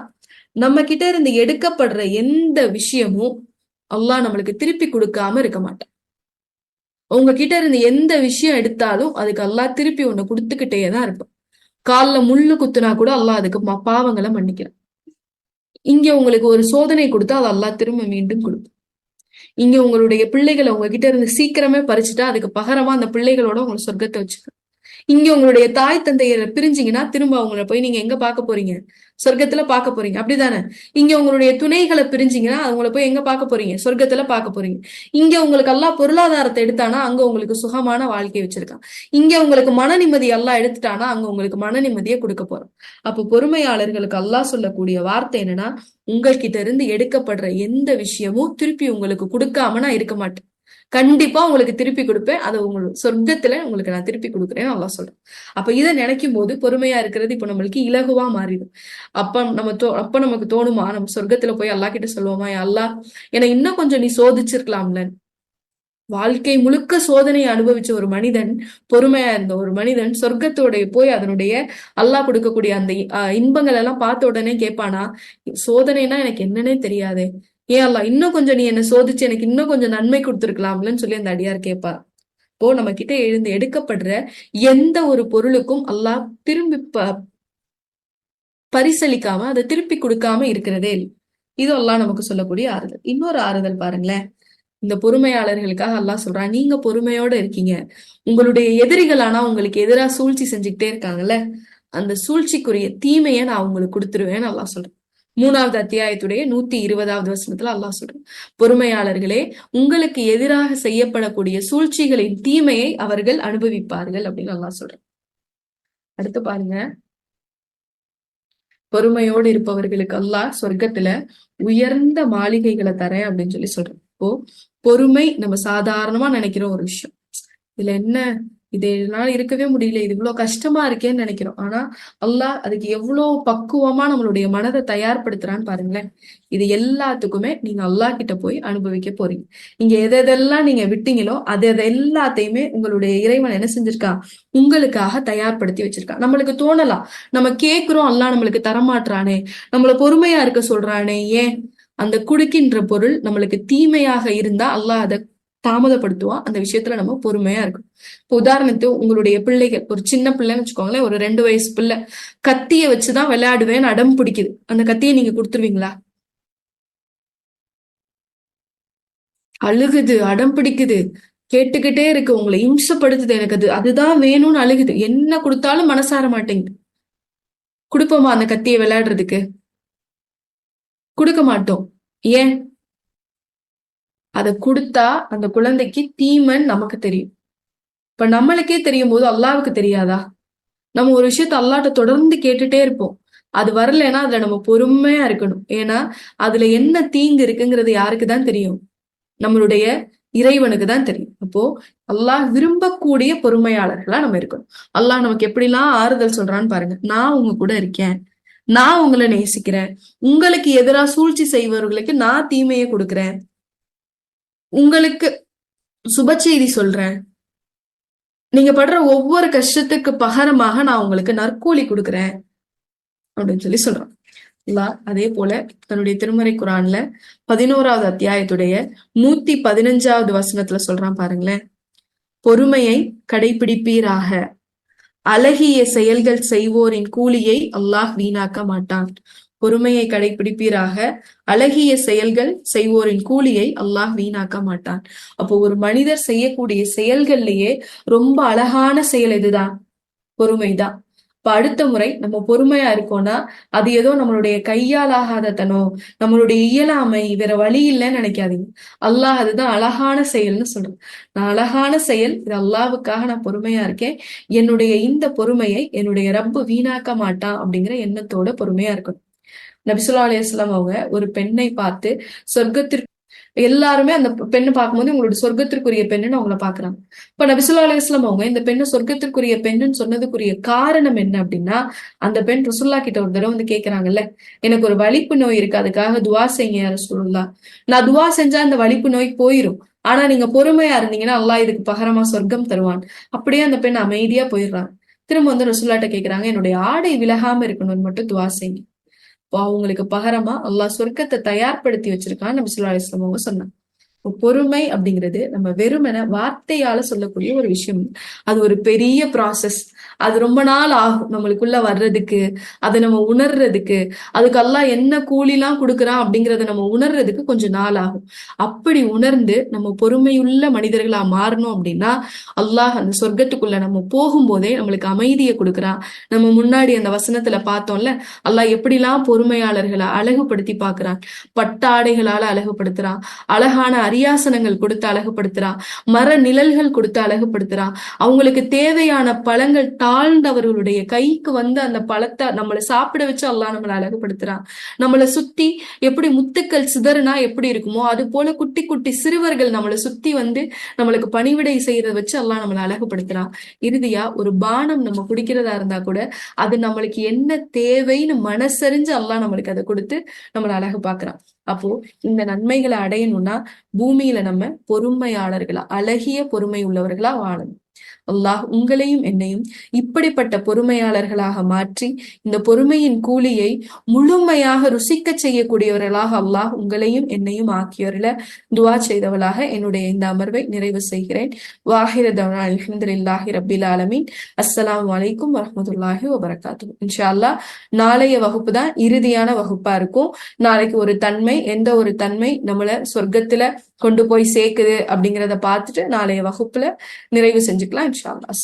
நம்ம கிட்ட இருந்து எடுக்கப்படுற எந்த விஷயமும் அல்லாஹ் நம்மளுக்கு திருப்பி கொடுக்காம இருக்க மாட்டான். உங்ககிட்ட இருந்து எந்த விஷயம் எடுத்தாலும் அதுக்கு அல்லாஹ் திருப்பி ஒண்ணு கொடுத்துக்கிட்டே தான் இருப்பான். கால்ல முள்ளு குத்துனா கூட அல்லாஹ் அதுக்கு பாவங்களை மன்னிக்கிறான். இங்க உங்களுக்கு ஒரு சோதனை கொடுத்தா அது அல்லாஹ் திரும்ப மீண்டும் கொடுப்பான். இங்க உங்களுடைய பிள்ளைகளை உங்ககிட்ட இருந்து சீக்கிரமே பறிச்சுட்டா அதுக்கு பகரமா அந்த பிள்ளைகளோட உங்களை சொர்க்கத்தை வச்சுக்க. இங்க உங்களுடைய தாய் தந்தையரை பிரிஞ்சீங்கன்னா திரும்ப அவங்கள போய் நீங்க எங்க பார்க்க போறீங்க? சொர்க்கத்துல பார்க்க போறீங்க, அப்படிதானே? இங்க உங்களுடைய துணைகளை பிரிஞ்சீங்கன்னா அவங்கள போய் எங்க பார்க்க போறீங்க? சொர்க்கத்துல பார்க்க போறீங்க. இங்க உங்களுக்கு எல்லாம் பொருளாதாரத்தை எடுத்தானா அங்க உங்களுக்கு சுகமான வாழ்க்கை வச்சிருக்கான். இங்க உங்களுக்கு மன நிம்மதி எல்லாம் எடுத்துட்டானா அங்க உங்களுக்கு மன நிம்மதியை கொடுக்க போறோம். அப்போ பொறுமையாளர்களுக்கு அல்லாஹ் சொல்லக்கூடிய வார்த்தை என்னன்னா, உங்கள்கிட்ட இருந்து எடுக்கப்படுற எந்த விஷயமும் திருப்பி உங்களுக்கு கொடுக்காம நான் இருக்க மாட்டேன். கண்டிப்பா உங்களுக்கு திருப்பி கொடுப்பேன். அதை உங்களுக்கு சொர்க்கத்துல உங்களுக்கு நான் திருப்பி கொடுக்குறேன்னு அல்லாஹ் சொல்றேன். அப்ப இதை நினைக்கும் போது பொறுமையா இருக்கிறது இப்ப நம்மளுக்கு இலகுவா மாறிடும். அப்ப நமக்கு தோணுமா, நம்ம சொர்க்கத்துல போய் அல்லாஹ் கிட்ட சொல்லுவோமா, அல்லாஹ் என்னை இன்னும் கொஞ்சம் நீ சோதிச்சிருக்கலாம்ல. வாழ்க்கை முழுக்க சோதனையை அனுபவிச்ச ஒரு மனிதன், பொறுமையா இருந்த ஒரு மனிதன் சொர்க்கத்தோடைய போய் அதனுடைய அல்லாஹ் கொடுக்கக்கூடிய அந்த இன்பங்கள் எல்லாம் பார்த்த உடனே கேட்பானா, சோதனைனா எனக்கு என்னன்னே தெரியாதே, ஏன் அல்லாஹ் இன்னும் கொஞ்சம் நீ என்ன சோதிச்சு எனக்கு இன்னும் கொஞ்சம் நன்மை கொடுத்துருக்கலாம்லன்னு சொல்லி அந்த அடியார் கேட்பார். இப்போ நம்ம கிட்ட எழுந்து எடுக்கப்படுற எந்த ஒரு பொருளுக்கும் அல்லாஹ் திரும்பி பரிசளிக்காம அதை திருப்பி கொடுக்காம இருக்கிறதே இல்லை. இது அல்லாஹ் நமக்கு சொல்லக்கூடிய ஆறுதல். இன்னொரு ஆறுதல் பாருங்களேன், இந்த பொறுமையாளர்களுக்காக அல்லாஹ் சொல்றான், நீங்க பொறுமையோட இருக்கீங்க, உங்களுடைய எதிரிகள் ஆனா உங்களுக்கு எதிராக சூழ்ச்சி செஞ்சுக்கிட்டே இருக்காங்கல்ல, அந்த சூழ்ச்சிக்குரிய தீமையை நான் உங்களுக்கு கொடுத்துருவேன்னு அல்லாஹ் சொல்றேன். 3வது அத்தியாயத்துடைய 120வது வசனத்துல அல்லாஹ் சொல்றான், பொறுமையாளர்களே உங்களுக்கு எதிராக செய்யப்படக்கூடிய சூழ்ச்சிகளின் தீமையை அவர்கள் அனுபவிப்பார்கள் அப்படின்னு அல்லாஹ் சொல்றான். அடுத்து பாருங்க, பொறுமையோடு இருப்பவர்களுக்கு அல்லாஹ் சொர்க்கத்துல உயர்ந்த மாளிகைகளை தரேன் அப்படின்னு சொல்லி சொல்றேன். இப்போ பொறுமை நம்ம சாதாரணமா நினைக்கிற ஒரு விஷயம். இதுல என்ன இதனால இருக்கவே முடியல, இது இவ்வளவு கஷ்டமா இருக்கேன்னு நினைக்கிறோம். ஆனா அல்லாஹ் அதுக்கு எவ்வளவு பக்குவமா நம்மளுடைய மனதை தயார்படுத்துறான்னு பாருங்களேன். இது எல்லாத்துக்குமே நீங்க அல்லாஹ் கிட்ட போய் அனுபவிக்க போறீங்க. நீங்க எதெல்லாம் நீங்க விட்டீங்களோ அது எல்லாத்தையுமே உங்களுடைய இறைவன் என்ன செஞ்சிருக்கான், உங்களுக்காக தயார்படுத்தி வச்சிருக்கான். நம்மளுக்கு தோணலாம், நம்ம கேட்கிறோம் அல்லாஹ் நம்மளுக்கு தரமாட்டானே, நம்மள பொறுமையா இருக்க சொல்றானே. ஏன்? அந்த குடுக்கின்ற பொருள் நம்மளுக்கு தீமையாக இருந்தா அல்லாஹ் அதை தாமதப்படுத்துவான். அந்த விஷயத்துல நம்ம பொறுமையா இருக்கும். இப்போ உதாரணத்துக்கு உங்களுடைய பிள்ளைகள், ஒரு சின்ன பிள்ளைன்னு வச்சுக்கோங்களேன், ஒரு 2 வயசு பிள்ளை கத்திய வச்சுதான் விளையாடுவேன்னு அடம் பிடிக்குது. அந்த கத்தியை நீங்க கொடுத்துருவீங்களா? அழுகுது, அடம் பிடிக்குது, கேட்டுக்கிட்டே இருக்கு, உங்களை இம்சப்படுத்துது, எனக்கு அதுதான் வேணும்னு அழுகுது. என்ன கொடுத்தாலும் மனசார மாட்டேங்குது. கொடுப்போமா அந்த கத்தியை விளையாடுறதுக்கு? கொடுக்க மாட்டோம். ஏன்? அதை கொடுத்தா அந்த குழந்தைக்கு தீமைன்னு நமக்கு தெரியும். இப்ப நம்மளுக்கே தெரியும் போது அல்லாவுக்கு தெரியாதா? நம்ம ஒரு விஷயத்த அல்லாட்ட தொடர்ந்து கேட்டுட்டே இருப்போம். அது வரலைன்னா அதுல நம்ம பொறுமையா இருக்கணும். ஏன்னா அதுல என்ன தீங்கு இருக்குங்கிறது யாருக்குதான் தெரியும்? நம்மளுடைய இறைவனுக்கு தான் தெரியும். அப்போ அல்லாஹ் விரும்பக்கூடிய பொறுமையாளர்களா நம்ம இருக்கணும். அல்லாஹ் நமக்கு எப்படிலாம் ஆறுதல் சொல்றான்னு பாருங்க. நான் உங்க கூட இருக்கேன், நான் உங்களை நேசிக்கிறேன், உங்களுக்கு எதிராக சூழ்ச்சி செய்பவர்களுக்கு நான் தீமையை கொடுக்கிறேன், உங்களுக்கு சுப செய்தி சொல்றேன், நீங்க படுற ஒவ்வொரு கஷ்டத்துக்கு பகரமாக நான் உங்களுக்கு நற்கூலி கொடுக்குறேன் அப்படின்னு சொல்றான். அதே போல தன்னுடைய திருமறை குரான்ல 11வது அத்தியாயத்துடைய 115வது வசனத்துல சொல்றான் பாருங்களேன். பொறுமையை கடைபிடிப்பீராக, அழகிய செயல்கள் செய்வோரின் கூலியை அல்லாஹ் வீணாக்க மாட்டான். பொறுமையை கடைபிடிப்பீராக, அழகிய செயல்கள் செய்வோரின் கூலியை அல்லாஹ் வீணாக்க மாட்டான். அப்போ ஒரு மனிதர் செய்யக்கூடிய செயல்கள்லயே ரொம்ப அழகான செயல் எதுதான்? பொறுமைதான். இப்ப அடுத்த முறை நம்ம பொறுமையா இருக்கோம்னா அது ஏதோ நம்மளுடைய கையால் ஆகாதத்தனோ, நம்மளுடைய இயலாமை, வேற வழி இல்லைன்னு நினைக்காதீங்க. அல்லாஹ் அதுதான் அழகான செயல்னு சொல்றேன். நான் அழகான செயல், இது அல்லாஹ்வுக்காக நான் பொறுமையா இருக்கேன், என்னுடைய இந்த பொறுமையை என்னுடைய ரப்பு வீணாக்க மாட்டான் அப்படிங்கிற எண்ணத்தோட பொறுமையா இருக்கணும். நபி ஸல்லல்லாஹு அலைஹி வஸல்லம் அவங்க ஒரு பெண்ணை பார்த்து சொர்க்கத்திற்கு, எல்லாருமே அந்த பெண்ணை பார்க்கும்போது உங்களோட சொர்க்கத்திற்குரிய பெண்ணுன்னு அவங்கள பாக்குறாங்க. இப்ப நபி ஸல்லல்லாஹு அலைஹி வஸல்லம் அவங்க இந்த பெண்ணு சொர்க்கத்திற்குரிய பெண்ணுன்னு சொன்னதுக்குரிய காரணம் என்ன அப்படின்னா, அந்த பெண் ரசூலுல்லாஹ் கிட்ட ஒரு தடவை வந்து கேக்குறாங்கல்ல, எனக்கு ஒரு வலிப்பு நோய் இருக்கு, அதுக்காக துவா செய்யுங்க யா ரசூலுல்லாஹ், நான் துவா செஞ்சா அந்த வலிப்பு நோய் போயிரும், ஆனா நீங்க பொறுமையா இருந்தீங்கன்னா அல்லாஹ் இதுக்கு பகரமா சொர்க்கம் தருவான். அப்படியே அந்த பெண் அமைதியா போயிடுறாங்க. திரும்ப வந்து ரசூலுல்லாஹ்ட்ட கேக்குறாங்க, என்னுடைய ஆடை விலகாம இருக்கணும்னு மட்டும் துவா செய்யுங்க, அவங்களுக்கு பகரமா அல்லாஹ் சொர்க்கத்தை தயார்படுத்தி வச்சிருக்கான்னு நபி ஸல்லல்லாஹு அலைஹி வஸல்லம் அவங்க சொன்னாங்க. பொறுமை அப்படிங்கிறது நம்ம வெறுமன வார்த்தையால சொல்லக்கூடிய ஒரு விஷயம். அது ஒரு பெரிய ப்ராசஸ். அது ரொம்ப நாள் ஆகும் நம்மளுக்குள்ள வர்றதுக்கு, அதை நம்ம உணர்றதுக்கு, அதுக்கு அல்லாஹ் என்ன கூலிலாம் கொடுக்குறான் அப்படிங்கறத நம்ம உணர்றதுக்கு கொஞ்சம் நாள் ஆகும். அப்படி உணர்ந்து நம்ம பொறுமையுள்ள மனிதர்களா மாறணும் அப்படின்னா அல்லாஹ் அந்த சொர்க்கத்துக்குள்ள நம்ம போகும்போதே நம்மளுக்கு அமைதியை கொடுக்குறான். நம்ம முன்னாடி அந்த வசனத்துல பார்த்தோம்ல, அல்லாஹ் எப்படிலாம் பொறுமையாளர்களை அழகுபடுத்தி பார்க்கிறான். பட்டாடைகளால அழகுபடுத்துறான், அழகான அரியாசனங்கள் கொடுத்து அழகுபடுத்துறான், மர நிழல்கள் கொடுத்து அழகுபடுத்துறான், அவங்களுக்கு தேவையான பழங்கள் தாழ்ந்தவர்களுடைய கைக்கு வந்து அந்த பழத்தை நம்மளை சாப்பிட வச்சு அல்லாஹ் நம்மளை அழகுபடுத்துறான். நம்மளை சுத்தி எப்படி முத்துக்கள் சிதறுனா எப்படி இருக்குமோ அது போல குட்டி குட்டி சிறுவர்கள் நம்மளை சுத்தி வந்து நம்மளுக்கு பணிவிடை செய்யறத வச்சு அல்லாஹ் நம்மளை அழகுபடுத்துறான். இறுதியா ஒரு பானம் நம்ம குடிக்கிறதா இருந்தா கூட அது நம்மளுக்கு என்ன தேவைன்னு மனசறிஞ்சு அல்லாஹ் நம்மளுக்கு அதை கொடுத்து நம்மளை அழகு பார்க்கறான். அப்போ இந்த நன்மைகளை அடையணும்னா பூமியில நம்ம பொறுமையாளர்களா, அழகிய பொறுமை உள்ளவர்களா வாழணும். அல்லாஹ் உங்களையும் என்னையும் இப்படிப்பட்ட பொறுமையாளர்களாக மாற்றி இந்த பொறுமையின் கூலியை முழுமையாக ருசிக்க செய்யக்கூடியவர்களாக அல்லாஹ் உங்களையும் என்னையும் ஆக்கியவர்கள துவா செய்தவளாக என்னுடைய இந்த அமர்வை நிறைவு செய்கிறேன். வாஹிர தவனா அல்ஹம்துலில்லாஹி ரப்பில் ஆலமீன். அஸ்ஸலாமு அலைக்கும் வரஹ்மத்துல்லாஹி வபரகாத்துஹு. இன்ஷா அல்லாஹ் நாளைய வகுப்பு தான் இறுதியான வகுப்பா இருக்கும். நாளைக்கு ஒரு தன்மை, எந்த ஒரு தன்மை நம்மள சொர்க்கத்துல கொண்டு போய் சேர்க்குது அப்படிங்கிறத பார்த்துட்டு நாளைய வகுப்புல நிறைவு செஞ்சுக்கலாம் இன்ஷா அல்லாஹ்.